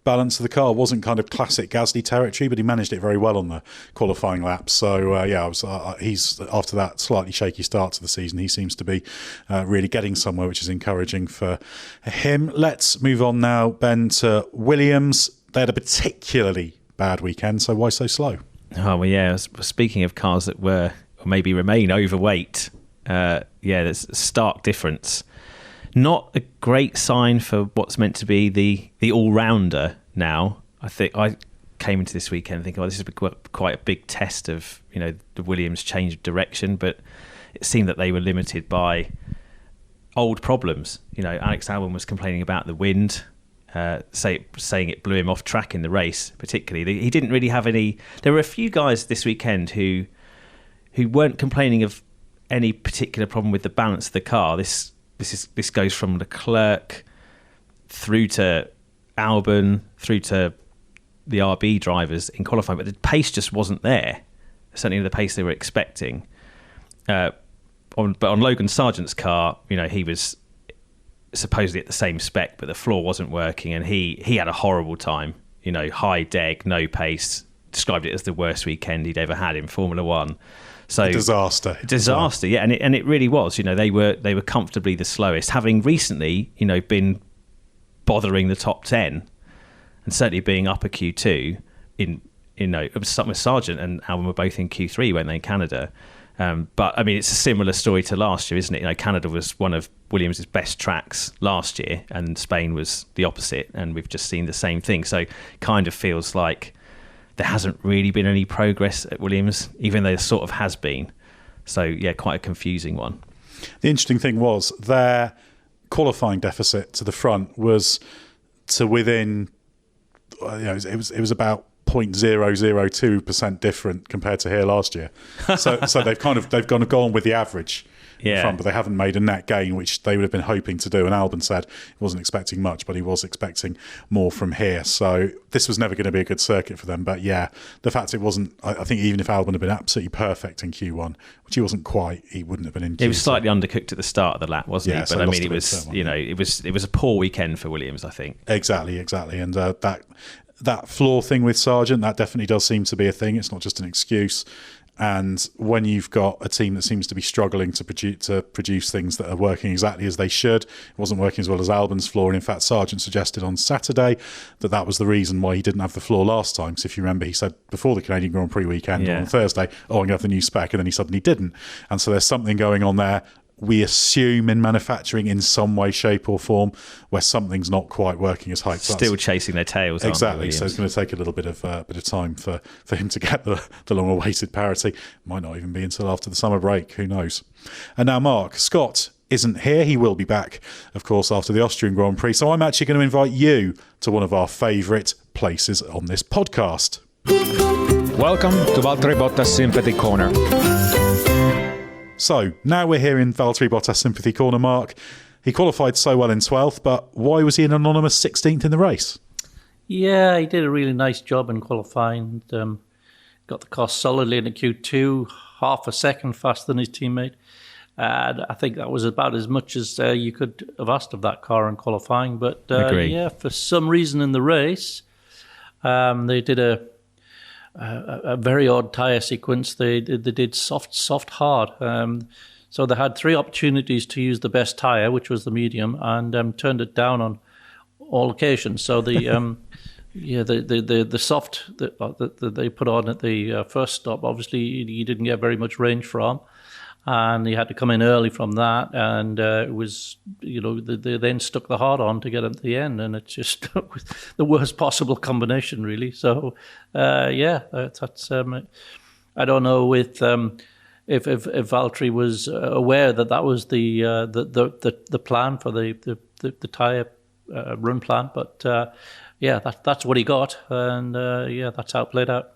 balance of the car wasn't kind of classic Gasly territory, but he managed it very well on the qualifying lap. So he's after that slightly shaky start to the season, he seems to be really getting somewhere, which is encouraging for him. Let's move on now, Ben, to Williams. They had a particularly bad weekend, so why so slow? Oh, well, yeah, speaking of cars that were or maybe remain overweight, there's a stark difference. Not a great sign for what's meant to be the all-rounder now. I think I came into this weekend thinking, this is quite a big test of the Williams change of direction, but it seemed that they were limited by old problems. Alex Albon was complaining about the wind, saying it blew him off track in the race. Particularly, he didn't really have any. There were a few guys this weekend who weren't complaining of any particular problem with the balance of the car. This goes from Leclerc through to Albon, through to the RB drivers in qualifying, but the pace just wasn't there. Certainly the pace they were expecting. But on Logan Sargent's car, he was supposedly at the same spec, but the floor wasn't working, and he had a horrible time. High deg, no pace, described it as the worst weekend he'd ever had in Formula One. So disaster, yeah, and it really was. They were comfortably the slowest, having recently, been bothering the top 10, and certainly being up a Q2 in something with Sargent and Albon were both in Q3 when they in Canada. But I mean, it's a similar story to last year, isn't it? Canada was one of Williams' best tracks last year, and Spain was the opposite, and we've just seen the same thing. So, kind of feels like there hasn't really been any progress at Williams, even though there sort of has been. So, yeah, quite a confusing one. The interesting thing was their qualifying deficit to the front was to within, it was about 0.002% different compared to here last year. So they've gone with the average. In front, but they haven't made a net gain, which they would have been hoping to do. And Albon said he wasn't expecting much, but he was expecting more from here. So this was never going to be a good circuit for them. But yeah, the fact it wasn't, I think even if Albon had been absolutely perfect in Q1, which he wasn't quite, he wouldn't have been in Q2. He was slightly undercooked at the start of the lap, wasn't he? But So I mean, it was a poor weekend for Williams, I think. Exactly. And that flaw thing with Sargent, that definitely does seem to be a thing. It's not just an excuse. And when you've got a team that seems to be struggling to produce things that are working exactly as they should, it wasn't working as well as Albon's flaw. And in fact, Sargent suggested on Saturday that was the reason why he didn't have the flaw last time. So if you remember, he said before the Canadian Grand Prix weekend on Thursday, I'm going to have the new spec, and then he suddenly didn't. And so there's something going on there. We assume in manufacturing in some way, shape or form where something's not quite working as hyped. Still chasing their tails. Exactly. So it's going to take a little bit of time for him to get the long-awaited parity. Might not even be until after the summer break. Who knows? And now Mark Scott isn't here. He will be back, of course, after the Austrian Grand Prix. So I'm actually going to invite you to one of our favourite places on this podcast. Welcome to Valtteri Bottas Sympathy Corner. So, now we're here in Valtteri Bottas Sympathy Corner, Mark. He qualified so well in 12th, but why was he an anonymous 16th in the race? Yeah, he did a really nice job in qualifying. Got the car solidly in the Q2, half a second faster than his teammate. And I think that was about as much as you could have asked of that car in qualifying. But yeah, for some reason in the race, they did a very odd tyre sequence. They did soft, hard. So they had 3 opportunities to use the best tyre, which was the medium, and turned it down on all occasions. So the the soft that they put on at the first stop, obviously you didn't get very much range from, and he had to come in early from that, and it was, they then stuck the hard on to get him to the end, and it's just the worst possible combination, really. So that's I don't know if Valtteri was aware that was the plan for the tyre run plan, but that's what he got, and that's how it played out.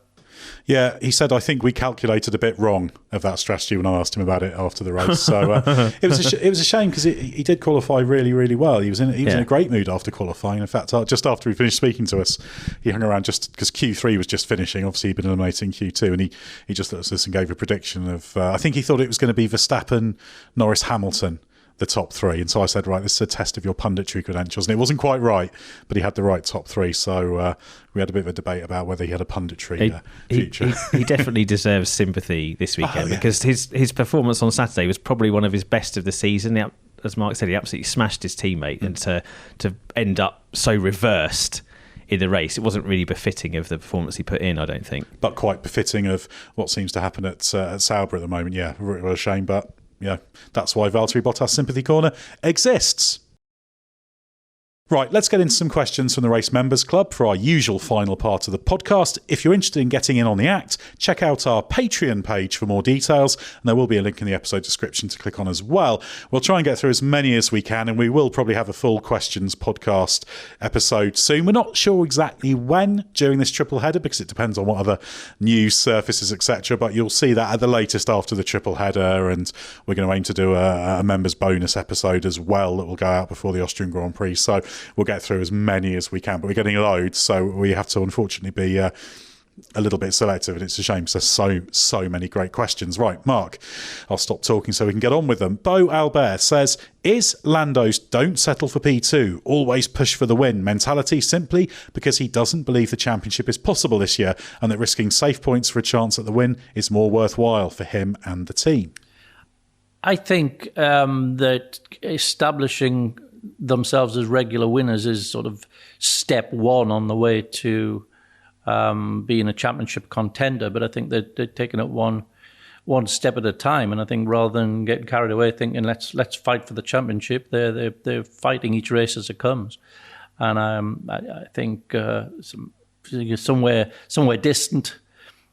Yeah, he said, I think we calculated a bit wrong of that strategy when I asked him about it after the race. So it was a shame because he did qualify really, really well. He was in a great mood after qualifying. In fact, just after he finished speaking to us, he hung around just because Q3 was just finishing. Obviously, he'd been eliminating Q2, and he just looked at us and gave a prediction of, I think he thought it was going to be Verstappen, Norris, Hamilton, the top 3. And so I said, right, this is a test of your punditry credentials. And it wasn't quite right, but he had the right top 3. So we had a bit of a debate about whether he had a punditry future. He definitely deserves sympathy this weekend because his performance on Saturday was probably one of his best of the season. As Mark said, he absolutely smashed his teammate, and to end up so reversed in the race, it wasn't really befitting of the performance he put in, I don't think. But quite befitting of what seems to happen at Sauber at the moment. Yeah, real shame, but yeah, that's why Valtteri Bottas Sympathy Corner exists. Right, let's get into some questions from the Race Members Club for our usual final part of the podcast. If you're interested in getting in on the act, check out our Patreon page for more details, and there will be a link in the episode description to click on as well. We'll try and get through as many as we can, and we will probably have a full questions podcast episode soon. We're not sure exactly when during this triple header because it depends on what other news surfaces, etc., but you'll see that at the latest after the triple header, and we're going to aim to do a members bonus episode as well that will go out before the Austrian Grand Prix. So we'll get through as many as we can, but we're getting loads, so we have to unfortunately be a little bit selective, and it's a shame because there's so many great questions. Right, Mark, I'll stop talking so we can get on with them. Bo Albert says, is Lando's don't settle for P2, always push for the win mentality simply because he doesn't believe the championship is possible this year and that risking safe points for a chance at the win is more worthwhile for him and the team? I think that establishing themselves as regular winners is sort of step one on the way to being a championship contender, but I think they're taking it one step at a time. And I think rather than getting carried away thinking let's fight for the championship, they're fighting each race as it comes. And I think somewhere distant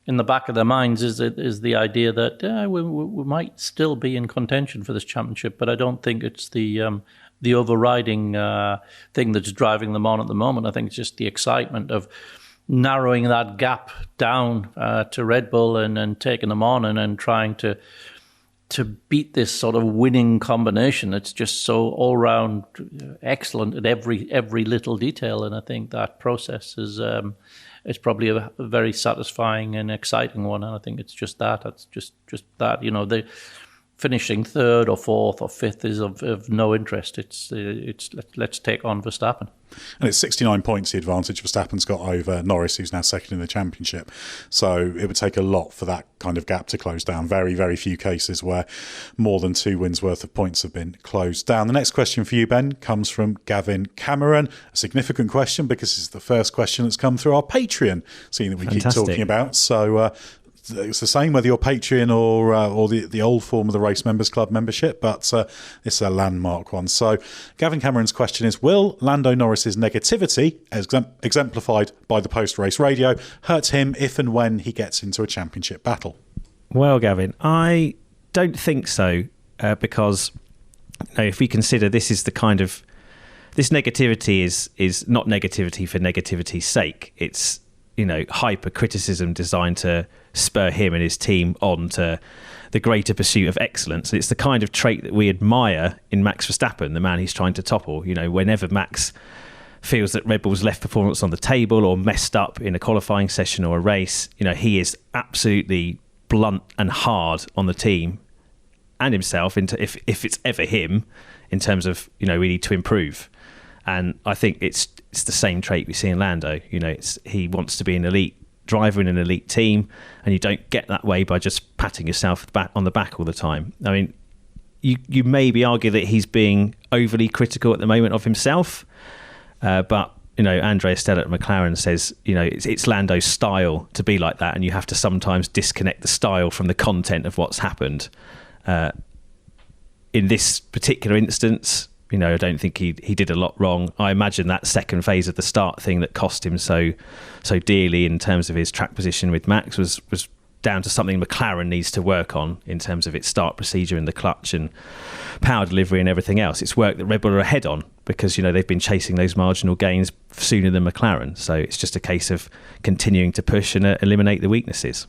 in the back of their minds is the idea that we might still be in contention for this championship, but I don't think it's the overriding thing that's driving them on at the moment. I think it's just the excitement of narrowing that gap down to Red Bull and taking them on and trying to beat this sort of winning combination that's just so all round excellent at every little detail. And I think that process is probably a very satisfying and exciting one. And I think it's just that. It's just that. The finishing third or fourth or fifth is of no interest. It's let's take on Verstappen. And it's 69 points the advantage Verstappen's got over Norris, who's now second in the championship. So it would take a lot for that kind of gap to close down. Very, very few cases where more than 2 wins worth of points have been closed down. The next question for you, Ben, comes from Gavin Cameron. A significant question because it's the first question that's come through our Patreon, seeing that we keep talking about. So it's the same whether you're Patreon or the old form of the Race Members Club membership, but it's a landmark one. So Gavin Cameron's question is, will Lando Norris's negativity, as exemplified by the post-race radio, hurt him if and when he gets into a championship battle? Well, Gavin, I don't think so, because if we consider this negativity is not negativity for negativity's sake. It's hyper criticism designed to spur him and his team on to the greater pursuit of excellence. It's the kind of trait that we admire in Max Verstappen, the man he's trying to topple. Whenever Max feels that Red Bull's left performance on the table or messed up in a qualifying session or a race, he is absolutely blunt and hard on the team and himself if it's ever him in terms of we need to improve. And I think it's the same trait we see in Lando. He wants to be an elite driver in an elite team, and you don't get that way by just patting yourself on the back all the time. I mean, you maybe argue that he's being overly critical at the moment of himself, but Andrea Stella at McLaren says it's Lando's style to be like that, and you have to sometimes disconnect the style from the content of what's happened. In this particular instance, I don't think he did a lot wrong. I imagine that second phase of the start thing that cost him so dearly in terms of his track position with Max was down to something McLaren needs to work on in terms of its start procedure and the clutch and power delivery and everything else. It's work that Red Bull are ahead on because they've been chasing those marginal gains sooner than McLaren. So it's just a case of continuing to push and eliminate the weaknesses.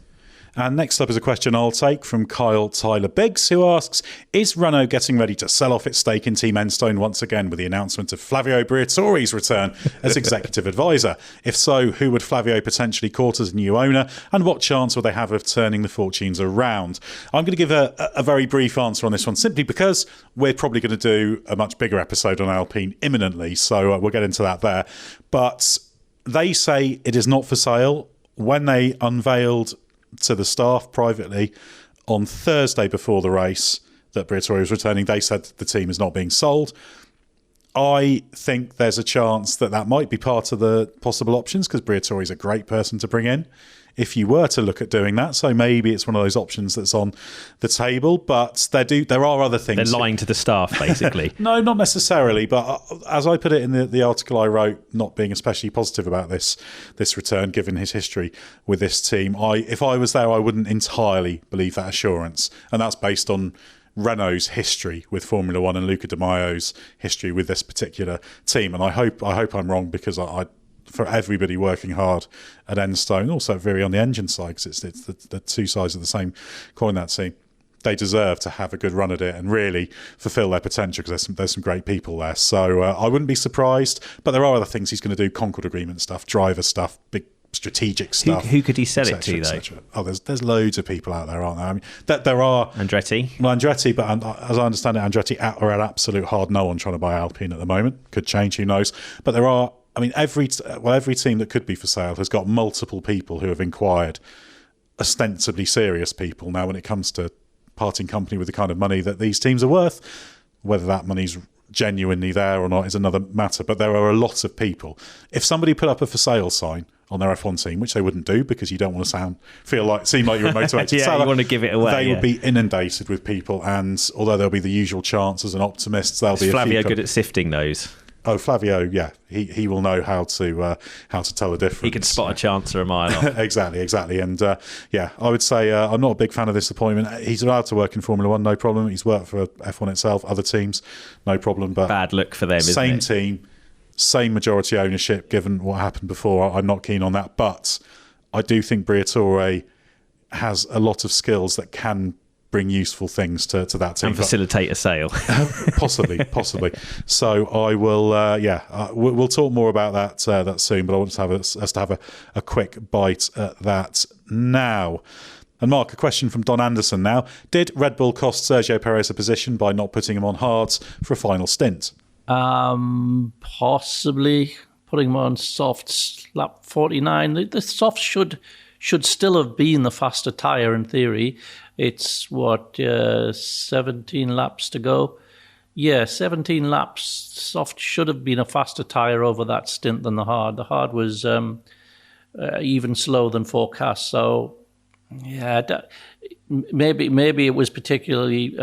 And next up is a question I'll take from Kyle Tyler Biggs, who asks, is Renault getting ready to sell off its stake in Team Enstone once again with the announcement of Flavio Briatore's return as executive advisor? If so, who would Flavio potentially court as new owner, and what chance would they have of turning the fortunes around? I'm going to give a very brief answer on this one, simply because we're probably going to do a much bigger episode on Alpine imminently, so we'll get into that there. But they say it is not for sale. When they unveiled to the staff privately on Thursday before the race that Briatore was returning, they said the team is not being sold. I think there's a chance that might be part of the possible options, because Briatore is a great person to bring in if you were to look at doing that. So maybe it's one of those options that's on the table, but there are other things. They're lying to the staff, basically. No, not necessarily, but as I put it in the article I wrote, not being especially positive about this return, given his history with this team, if I was there, I wouldn't entirely believe that assurance, and that's based on Renault's history with Formula One and Luca Di Maio's history with this particular team. And I hope I'm wrong, because I for everybody working hard at Enstone, also very on the engine side, because it's the two sides of the same coin, that team. They deserve to have a good run at it and really fulfil their potential, because there's some great people there. So I wouldn't be surprised, but there are other things he's going to do: Concord Agreement stuff, driver stuff, big strategic stuff. Who could he sell it to, though? Cetera. Oh, there's loads of people out there, aren't there? I mean, there are Andretti. Well, Andretti, but as I understand it, Andretti are an absolute hard no on trying to buy Alpine at the moment. Could change, who knows? But there are. I mean, every team that could be for sale has got multiple people who have inquired, ostensibly serious people. Now, when it comes to parting company with the kind of money that these teams are worth, whether that money's genuinely there or not is another matter. But there are a lot of people. If somebody put up a for sale sign on their F1 team, which they wouldn't do because you don't want to seem like you're a motivated yeah, seller, you want to give it away. They would be inundated with people, and although there'll be the usual chances and optimists, there'll be Flavio a few good at sifting those. Oh, Flavio, yeah, he will know how to tell the difference. He can spot a chance or a mile off. exactly. And I would say I'm not a big fan of this appointment. He's allowed to work in Formula One, no problem. He's worked for F1 itself, other teams, no problem. But bad look for them, isn't it? Same team, same majority ownership. Given what happened before, I'm not keen on that. But I do think Briatore has a lot of skills that can bring useful things to that team and facilitate a sale. possibly. So I will. We'll talk more about that soon. But I want to have us to have a quick bite at that now. And Mark, a question from Don Anderson now. Did Red Bull cost Sergio Perez a position by not putting him on hards for a final stint? Possibly putting him on softs. Lap 49. The softs should still have been the faster tyre in theory. It's 17 laps to go. Yeah, 17 laps. Soft should have been a faster tyre over that stint than the hard. The hard was even slower than forecast. So, yeah, maybe it was particularly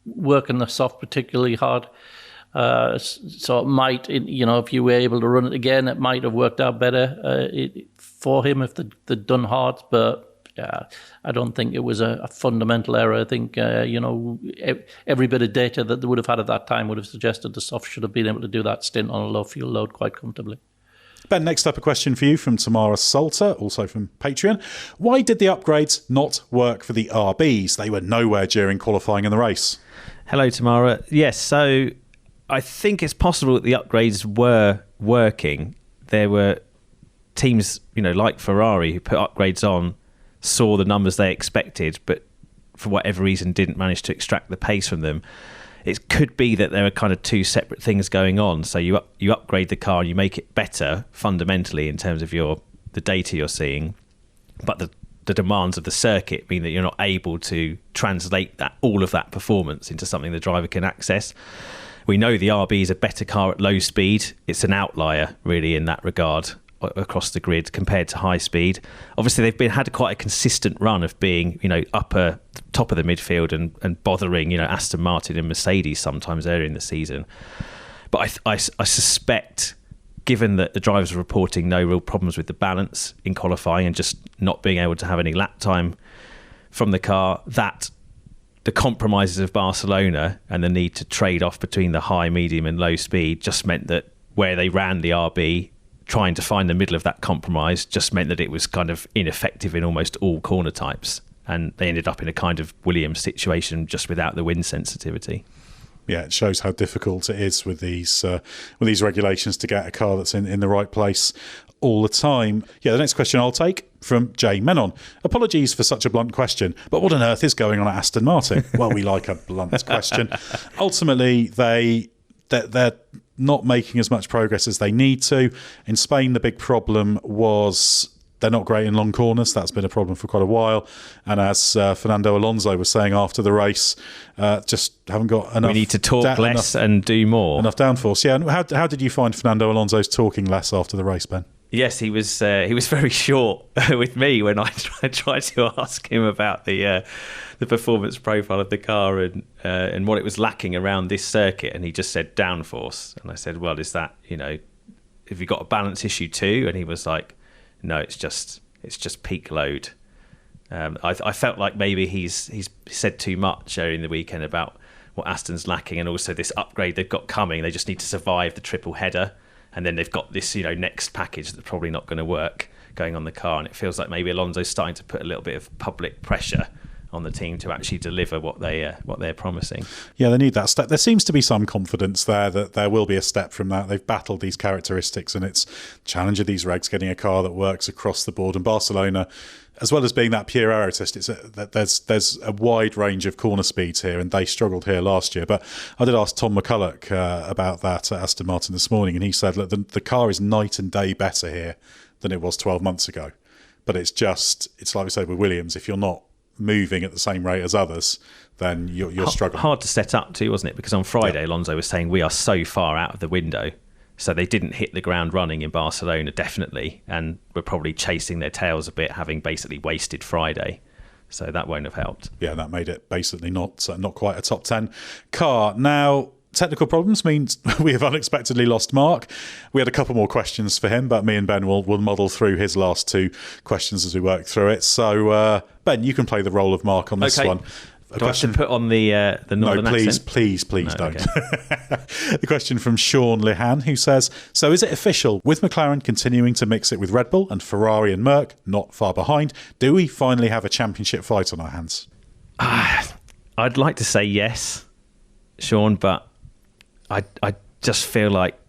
working the soft particularly hard. So it might, if you were able to run it again, it might have worked out better for him if they'd done hard. But I don't think it was a fundamental error. I think, every bit of data that they would have had at that time would have suggested the soft should have been able to do that stint on a low fuel load quite comfortably. Ben, next up a question for you from Tamara Salter, also from Patreon. Why did the upgrades not work for the RBs? They were nowhere during qualifying in the race. Hello, Tamara. Yes, so I think it's possible that the upgrades were working. There were teams, like Ferrari, who put upgrades on, saw the numbers they expected, but for whatever reason didn't manage to extract the pace from them. It could be that there are kind of two separate things going on. So you upgrade the car and you make it better fundamentally in terms of the data you're seeing, but the demands of the circuit mean that you're not able to translate all of that performance into something the driver can access. We know the RB is a better car at low speed. It's an outlier really in that regard across the grid compared to high speed. Obviously they've had quite a consistent run of being upper top of the midfield and bothering Aston Martin and Mercedes sometimes earlier in the season. But I suspect, given that the drivers are reporting no real problems with the balance in qualifying and just not being able to have any lap time from the car, that the compromises of Barcelona and the need to trade off between the high, medium and low speed just meant that where they ran the RB, trying to find the middle of that compromise just meant that it was kind of ineffective in almost all corner types, and they ended up in a kind of Williams situation just without the wind sensitivity. Yeah, it shows how difficult it is with these regulations to get a car that's in the right place all the time. Yeah, the next question I'll take from Jay Menon. Apologies for such a blunt question, but what on earth is going on at Aston Martin? Well, we like a blunt question. Ultimately, they're not making as much progress as they need to. In Spain, the big problem was they're not great in long corners. That's been a problem for quite a while. And as Fernando Alonso was saying after the race, just haven't got enough. We need to talk less and do more. Enough downforce. Yeah. And how did you find Fernando Alonso's talking less after the race, Ben? Yes, he was very short with me when I tried to ask him about the performance profile of the car and what it was lacking around this circuit, and he just said downforce. And I said, well, is that, have you got a balance issue too? And he was like, no, it's just peak load. I felt like maybe he's said too much earlier in the weekend about what Aston's lacking, and also this upgrade they've got coming. They just need to survive the triple header. And then they've got this, next package that's probably not going to work going on the car. And it feels like maybe Alonso's starting to put a little bit of public pressure on the team to actually deliver what they're promising. Yeah, they need that step. There seems to be some confidence there that there will be a step from that. They've battled these characteristics, and it's challenge of these regs, getting a car that works across the board. And Barcelona, as well as being that pure aerotist, there's a wide range of corner speeds here, and they struggled here last year. But I did ask Tom McCulloch about that at Aston Martin this morning, and he said, look, the car is night and day better here than it was 12 months ago. But it's like we said with Williams, if you're not moving at the same rate as others, then you're struggling. Hard to set up too, wasn't it? Because on Friday, Alonso was saying we are so far out of the window. So they didn't hit the ground running in Barcelona, definitely, and were probably chasing their tails a bit, having basically wasted Friday. So that won't have helped. Yeah, that made it basically not quite a top 10 car. Now, technical problems means we have unexpectedly lost Mark. We had a couple more questions for him, but me and Ben will muddle through his last two questions as we work through it. So, Ben, you can play the role of Mark on this one. Do I have to put on the northern accent? Please don't. Okay. The question from Sean Lihan, who says, so is it official, with McLaren continuing to mix it with Red Bull and Ferrari and Merc not far behind, do we finally have a championship fight on our hands? I'd like to say yes, Sean, but I just feel like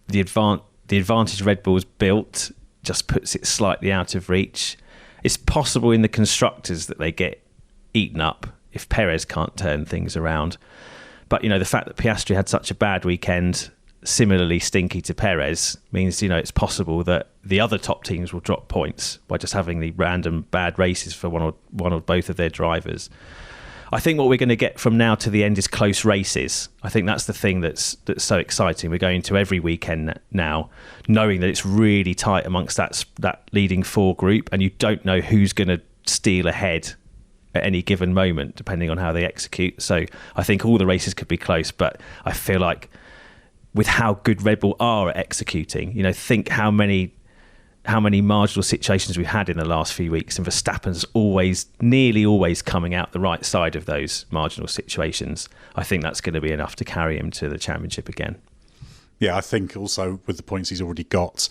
the advantage Red Bull's built just puts it slightly out of reach. It's possible in the constructors that they get eaten up if Perez can't turn things around. But, the fact that Piastri had such a bad weekend, similarly stinky to Perez, means, it's possible that the other top teams will drop points by just having the random bad races for one or both of their drivers. I think what we're going to get from now to the end is close races. I think that's the thing that's so exciting. We're going to every weekend now, knowing that it's really tight amongst that leading four group, and you don't know who's going to steal ahead at any given moment, depending on how they execute. So I think all the races could be close, but I feel like with how good Red Bull are at executing, think how many marginal situations we've had in the last few weeks, and Verstappen's nearly always coming out the right side of those marginal situations. I think that's going to be enough to carry him to the championship again. Yeah, I think also with the points he's already got.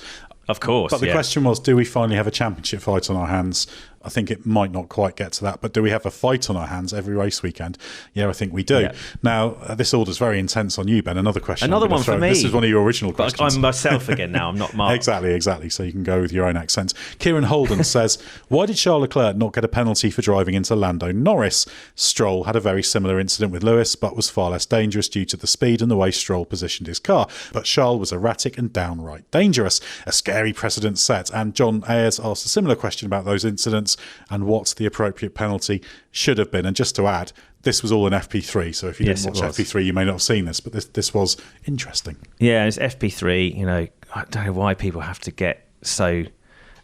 Of course. But the question was, do we finally have a championship fight on our hands? I think it might not quite get to that, but do we have a fight on our hands every race weekend? Yeah, I think we do. Yeah. Now, this order's very intense on you, Ben. Another question. Another one for me. This is one of your original questions. But I'm myself again now. I'm not Mark. Exactly. So you can go with your own accent. Kieran Holden says, why did Charles Leclerc not get a penalty for driving into Lando Norris? Stroll had a very similar incident with Lewis, but was far less dangerous due to the speed and the way Stroll positioned his car. But Charles was erratic and downright dangerous. A scary precedent set. And John Ayers asked a similar question about those incidents and what the appropriate penalty should have been. And just to add, this was all in FP3, so if you didn't watch FP3, you may not have seen this, but this was interesting. Yeah, it's FP3. I don't know why people have to get so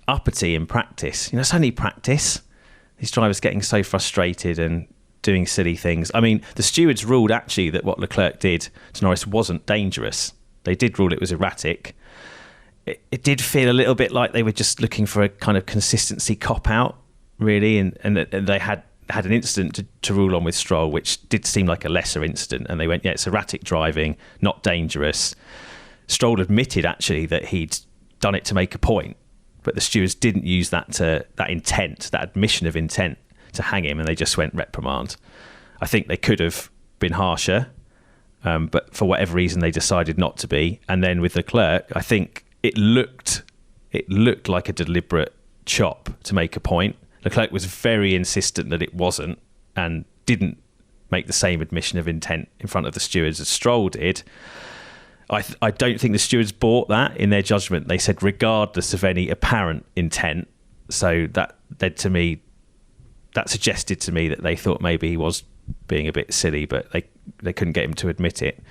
uppity in practice. It's only practice. These drivers getting so frustrated and doing silly things. I mean, the stewards ruled actually that what Leclerc did to Norris wasn't dangerous. They did rule it was erratic. It did feel a little bit like they were just looking for a kind of consistency cop-out, really, and they had an incident to rule on with Stroll, which did seem like a lesser incident, and they went, yeah, it's erratic driving, not dangerous. Stroll admitted, actually, that he'd done it to make a point, but the stewards didn't use that admission of intent to hang him, and they just went reprimand. I think they could have been harsher, but for whatever reason, they decided not to be. And then with Leclerc, I think it looked like a deliberate chop to make a point. Leclerc was very insistent that it wasn't, and didn't make the same admission of intent in front of the stewards as Stroll did. I don't think the stewards bought that in their judgment. They said regardless of any apparent intent. So that suggested to me that they thought maybe he was being a bit silly, but they couldn't get him to admit it.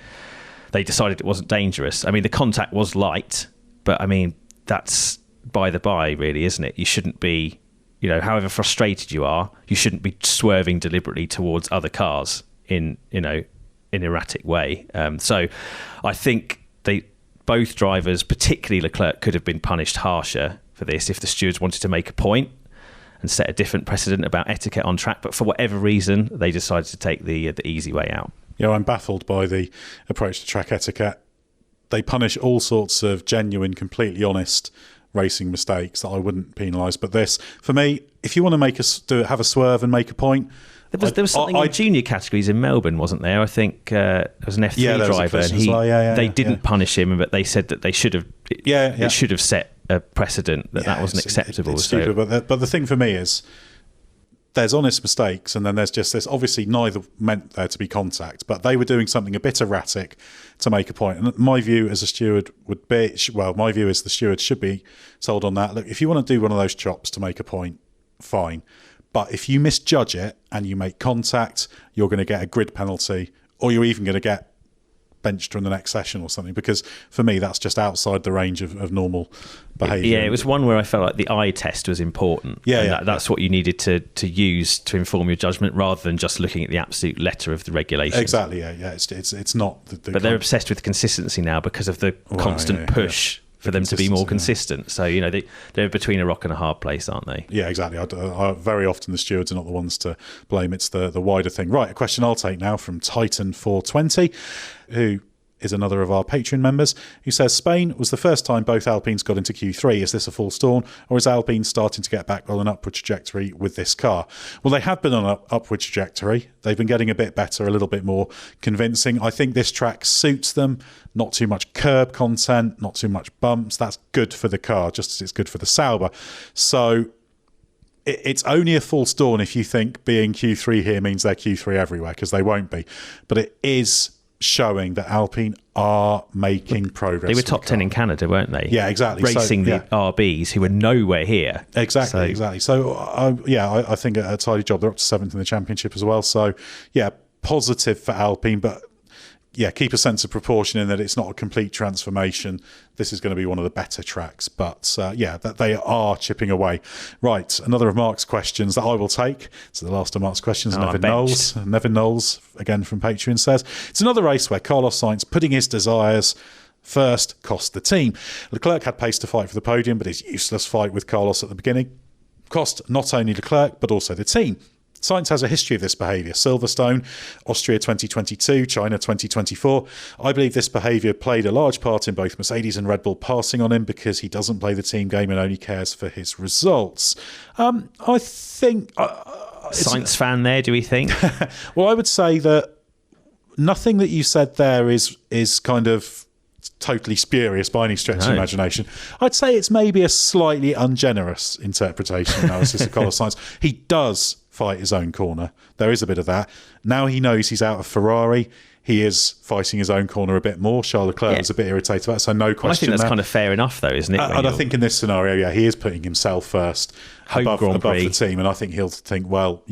They decided it wasn't dangerous. I mean, the contact was light, but I mean, that's by the by, really, isn't it? You shouldn't be, however frustrated you are, you shouldn't be swerving deliberately towards other cars in erratic way. So I think both drivers, particularly Leclerc, could have been punished harsher for this if the stewards wanted to make a point and set a different precedent about etiquette on track. But for whatever reason, they decided to take the easy way out. Yeah, I'm baffled by the approach to track etiquette. They punish all sorts of genuine, completely honest racing mistakes that I wouldn't penalise. But this, for me, if you want to have a swerve and make a point. There was something in junior categories in Melbourne, wasn't there? I think there was an F3 driver, and they didn't punish him, but they said that they should have. It should have set a precedent that wasn't acceptable. It's stupid, but the thing for me is, there's honest mistakes, and then there's just this. Obviously, neither meant there to be contact, but they were doing something a bit erratic to make a point. And my view as a steward would be, my view is the steward should be sold on that. Look, if you want to do one of those chops to make a point, fine. But if you misjudge it and you make contact, you're going to get a grid penalty, or you're even going to get benched from the next session or something, because for me that's just outside the range of normal behaviour. Yeah, it was one where I felt like the eye test was important. That's what you needed to use to inform your judgment, rather than just looking at the absolute letter of the regulations. Exactly. It's not. But they're obsessed with consistency now because of the constant push for them to be more consistent. So, they're between a rock and a hard place, aren't they? Yeah, exactly. I very often the stewards are not the ones to blame. It's the wider thing. Right, a question I'll take now from Titan420, who is another of our Patreon members, who says, Spain was the first time both Alpines got into Q3. Is this a false dawn, or is Alpine starting to get back on an upward trajectory with this car? Well, they have been on an upward trajectory. They've been getting a bit better, a little bit more convincing. I think this track suits them. Not too much curb content, not too much bumps. That's good for the car, just as it's good for the Sauber. So it's only a false dawn if you think being Q3 here means they're Q3 everywhere, because they won't be. But it is showing that Alpine are making progress. They were top 10 in Canada, weren't they? Yeah, exactly. Racing the RBs, who were nowhere here. Exactly. So, I think a tidy job. They're up to 7th in the championship as well. So, positive for Alpine, but keep a sense of proportion in that it's not a complete transformation. This is going to be one of the better tracks, but that they are chipping away. Right, another of Mark's questions that I will take. So the last of Mark's questions, Nevin Knowles, again from Patreon, says, it's another race where Carlos Sainz putting his desires first cost the team. Leclerc had pace to fight for the podium, but his useless fight with Carlos at the beginning cost not only Leclerc, but also the team. Sainz has a history of this behaviour. Silverstone, Austria 2022, China 2024. I believe this behaviour played a large part in both Mercedes and Red Bull passing on him, because he doesn't play the team game and only cares for his results. I think... Sainz fan there, do we think? Well, I would say that nothing that you said there is kind of totally spurious by any stretch of imagination. I'd say it's maybe a slightly ungenerous interpretation analysis of Carlos Sainz. He does fight his own corner. There is a bit of that. Now he knows he's out of Ferrari. He is fighting his own corner a bit more. Charles Leclerc was a bit irritated about it, so no question. I think that's kind of fair enough, though, isn't it? And I think in this scenario, he is putting himself first above the team. And I think he'll think, well,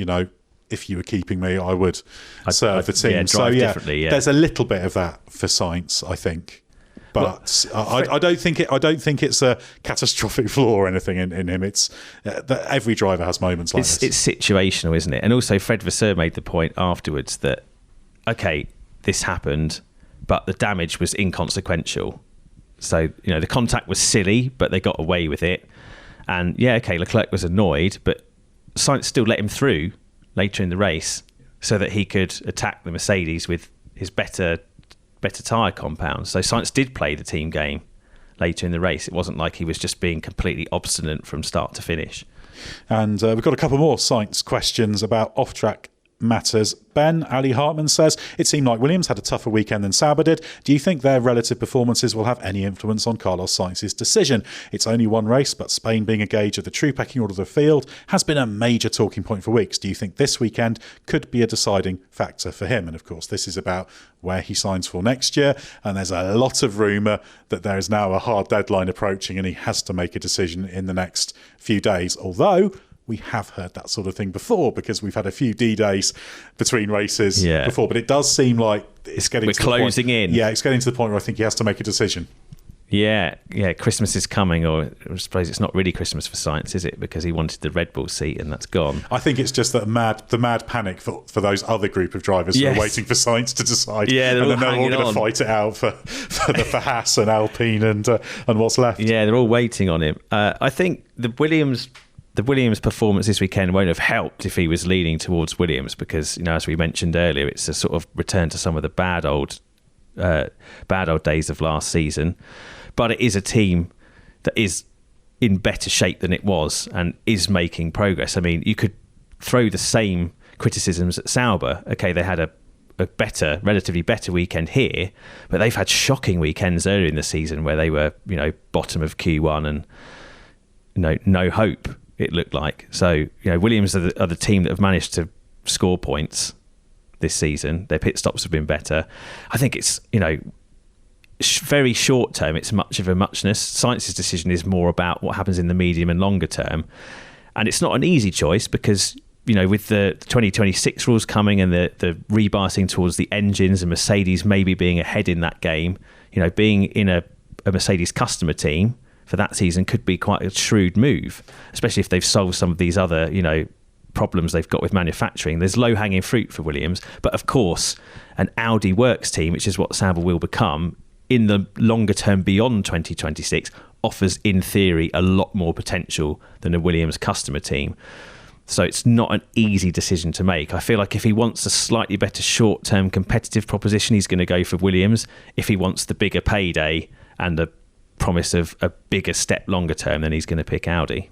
if you were keeping me, I would serve the team. There's a little bit of that for Sainz, I think. But I don't think it's a catastrophic flaw or anything in him. It's that every driver has moments like this. It's situational, isn't it? And also, Fred Vasseur made the point afterwards that, okay, this happened, but the damage was inconsequential. So, the contact was silly, but they got away with it. And Leclerc was annoyed, but Sainz still let him through later in the race so that he could attack the Mercedes with his better tyre compounds. So Sainz did play the team game later in the race. It wasn't like he was just being completely obstinate from start to finish. And we've got a couple more Sainz questions about off-track matters. Ben Ali Hartman says, it seemed like Williams had a tougher weekend than Sauber did. Do you think their relative performances will have any influence on Carlos Sainz's decision? It's only one race, but Spain being a gauge of the true pecking order of the field has been a major talking point for weeks. Do you think this weekend could be a deciding factor for him? And of course, this is about where he signs for next year. And there's a lot of rumour that there is now a hard deadline approaching and he has to make a decision in the next few days. Although we have heard that sort of thing before, because we've had a few D-days between races before. But it does seem like it's getting We're to closing the point. in. Yeah, it's getting to the point where I think he has to make a decision. Yeah, Christmas is coming, or I suppose it's not really Christmas for Sainz, is it? Because he wanted the Red Bull seat and that's gone. I think it's just that the mad panic for those other group of drivers who are waiting for Sainz to decide. Yeah, and then they're all going to fight it out for Haas and Alpine and what's left. Yeah, they're all waiting on him. I think the Williams performance this weekend won't have helped if he was leaning towards Williams, because, as we mentioned earlier, it's a sort of return to some of the bad old days of last season. But it is a team that is in better shape than it was and is making progress. I mean, you could throw the same criticisms at Sauber. Okay, they had a relatively better weekend here, but they've had shocking weekends earlier in the season where they were, bottom of Q1 and, no hope, it looked like. So, Williams are the team that have managed to score points this season. Their pit stops have been better. I think it's, very short term, it's much of a muchness. Sainz's decision is more about what happens in the medium and longer term. And it's not an easy choice because, with the 2026 rules coming and the rebiasing towards the engines and Mercedes maybe being ahead in that game, being in a Mercedes customer team for that season could be quite a shrewd move, especially if they've solved some of these other, problems they've got with manufacturing. There's low-hanging fruit for Williams. But of course, an Audi works team, which is what Sauber will become, in the longer term beyond 2026, offers, in theory, a lot more potential than a Williams customer team. So it's not an easy decision to make. I feel like if he wants a slightly better short-term competitive proposition, he's going to go for Williams. If he wants the bigger payday and the promise of a bigger step longer term, then he's going to pick Audi.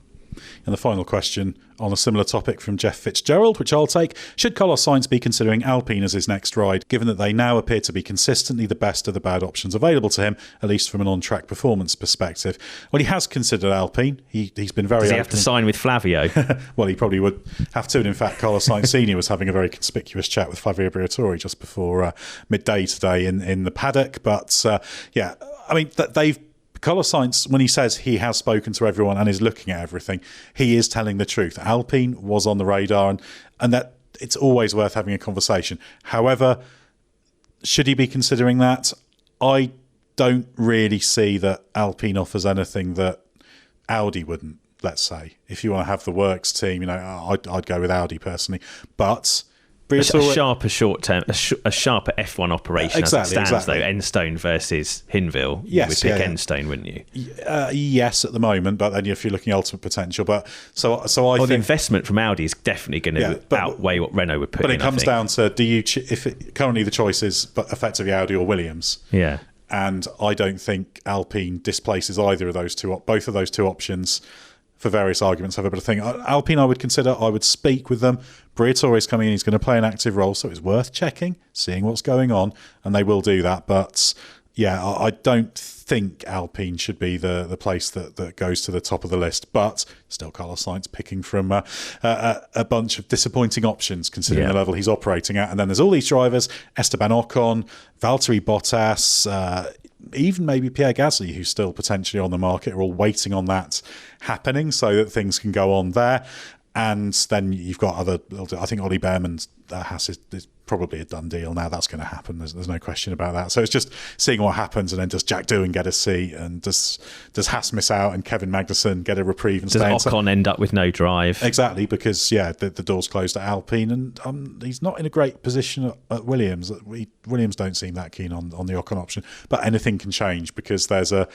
And the final question on a similar topic from Jeff Fitzgerald, which I'll take. Should Carlos Sainz be considering Alpine as his next ride, given that they now appear to be consistently the best of the bad options available to him, at least from an on-track performance perspective? Well, he has considered Alpine. He's been very... Does he have to sign with Flavio? Well, he probably would have to. And in fact, Carlos Sainz Sr. was having a very conspicuous chat with Flavio Briatore just before midday today in the paddock. But Carlos Sainz, when he says he has spoken to everyone and is looking at everything, he is telling the truth. Alpine was on the radar and that it's always worth having a conversation. However, should he be considering that? I don't really see that Alpine offers anything that Audi wouldn't, let's say. If you want to have the works team, I'd go with Audi personally. But... a sharper short term, a sharper F1 operation exactly, as it stands, though. Enstone versus Hinville. Yes, you would pick Enstone, wouldn't you? Yes, at the moment, but then if you're looking at ultimate potential, but I think the investment from Audi is definitely going to outweigh what Renault would put in. But it comes down to currently the choice is effectively Audi or Williams. Yeah, and I don't think Alpine displaces either of those both of those two options. For various arguments, have a bit of thing. Alpine, I would consider. I would speak with them. Briatore is coming in. He's going to play an active role, so it's worth checking, seeing what's going on, and they will do that. But yeah, I don't think Alpine should be the place that goes to the top of the list. But still, Carlos Sainz picking from a bunch of disappointing options, considering the level he's operating at. And then there's all these drivers: Esteban Ocon, Valtteri Bottas. Even maybe Pierre Gasly, who's still potentially on the market, are all waiting on that happening so that things can go on there. And then you've got other, I think Ollie Behrman's Haas is probably a done deal now. That's going to happen. There's no question about that. So it's just seeing what happens, and then does Jack Doohan get a seat, and does Haas miss out, and Kevin Magnussen get a reprieve? And does Ocon end up with no drive? Exactly, because the door's closed at Alpine, and he's not in a great position at Williams. Williams don't seem that keen on the Ocon option, but anything can change because there's a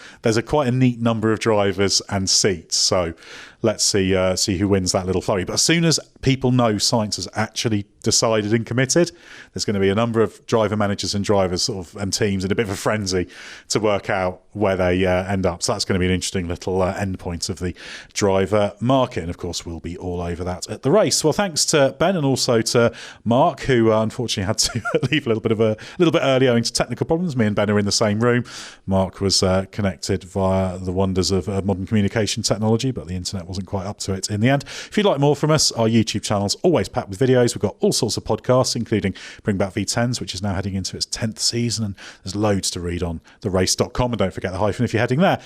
quite a neat number of drivers and seats. So let's see who wins that little flurry. But as soon as people know Sainz has actually decided and committed, there's going to be a number of driver managers and drivers and teams in a bit of a frenzy to work out where they end up. So that's going to be an interesting little end point of the driver market. And of course, we'll be all over that at the race. Well, thanks to Ben and also to Mark, who unfortunately had to leave a little bit early owing to technical problems. Me and Ben are in the same room. Mark was connected via the wonders of modern communication technology, but the internet wasn't quite up to it in the end. If you'd like more from us, our YouTube channel's always packed with videos. We've got all sorts of podcasts, including Bring Back V10s, which is now heading into its 10th season, and there's loads to read on therace.com, and don't forget the hyphen if you're heading there.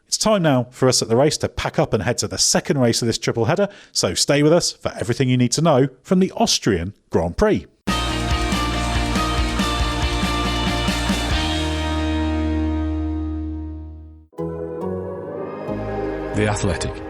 It's time now for us at the race to pack up and head to the second race of this triple header, so stay with us for everything you need to know from the Austrian Grand Prix. The Athletic.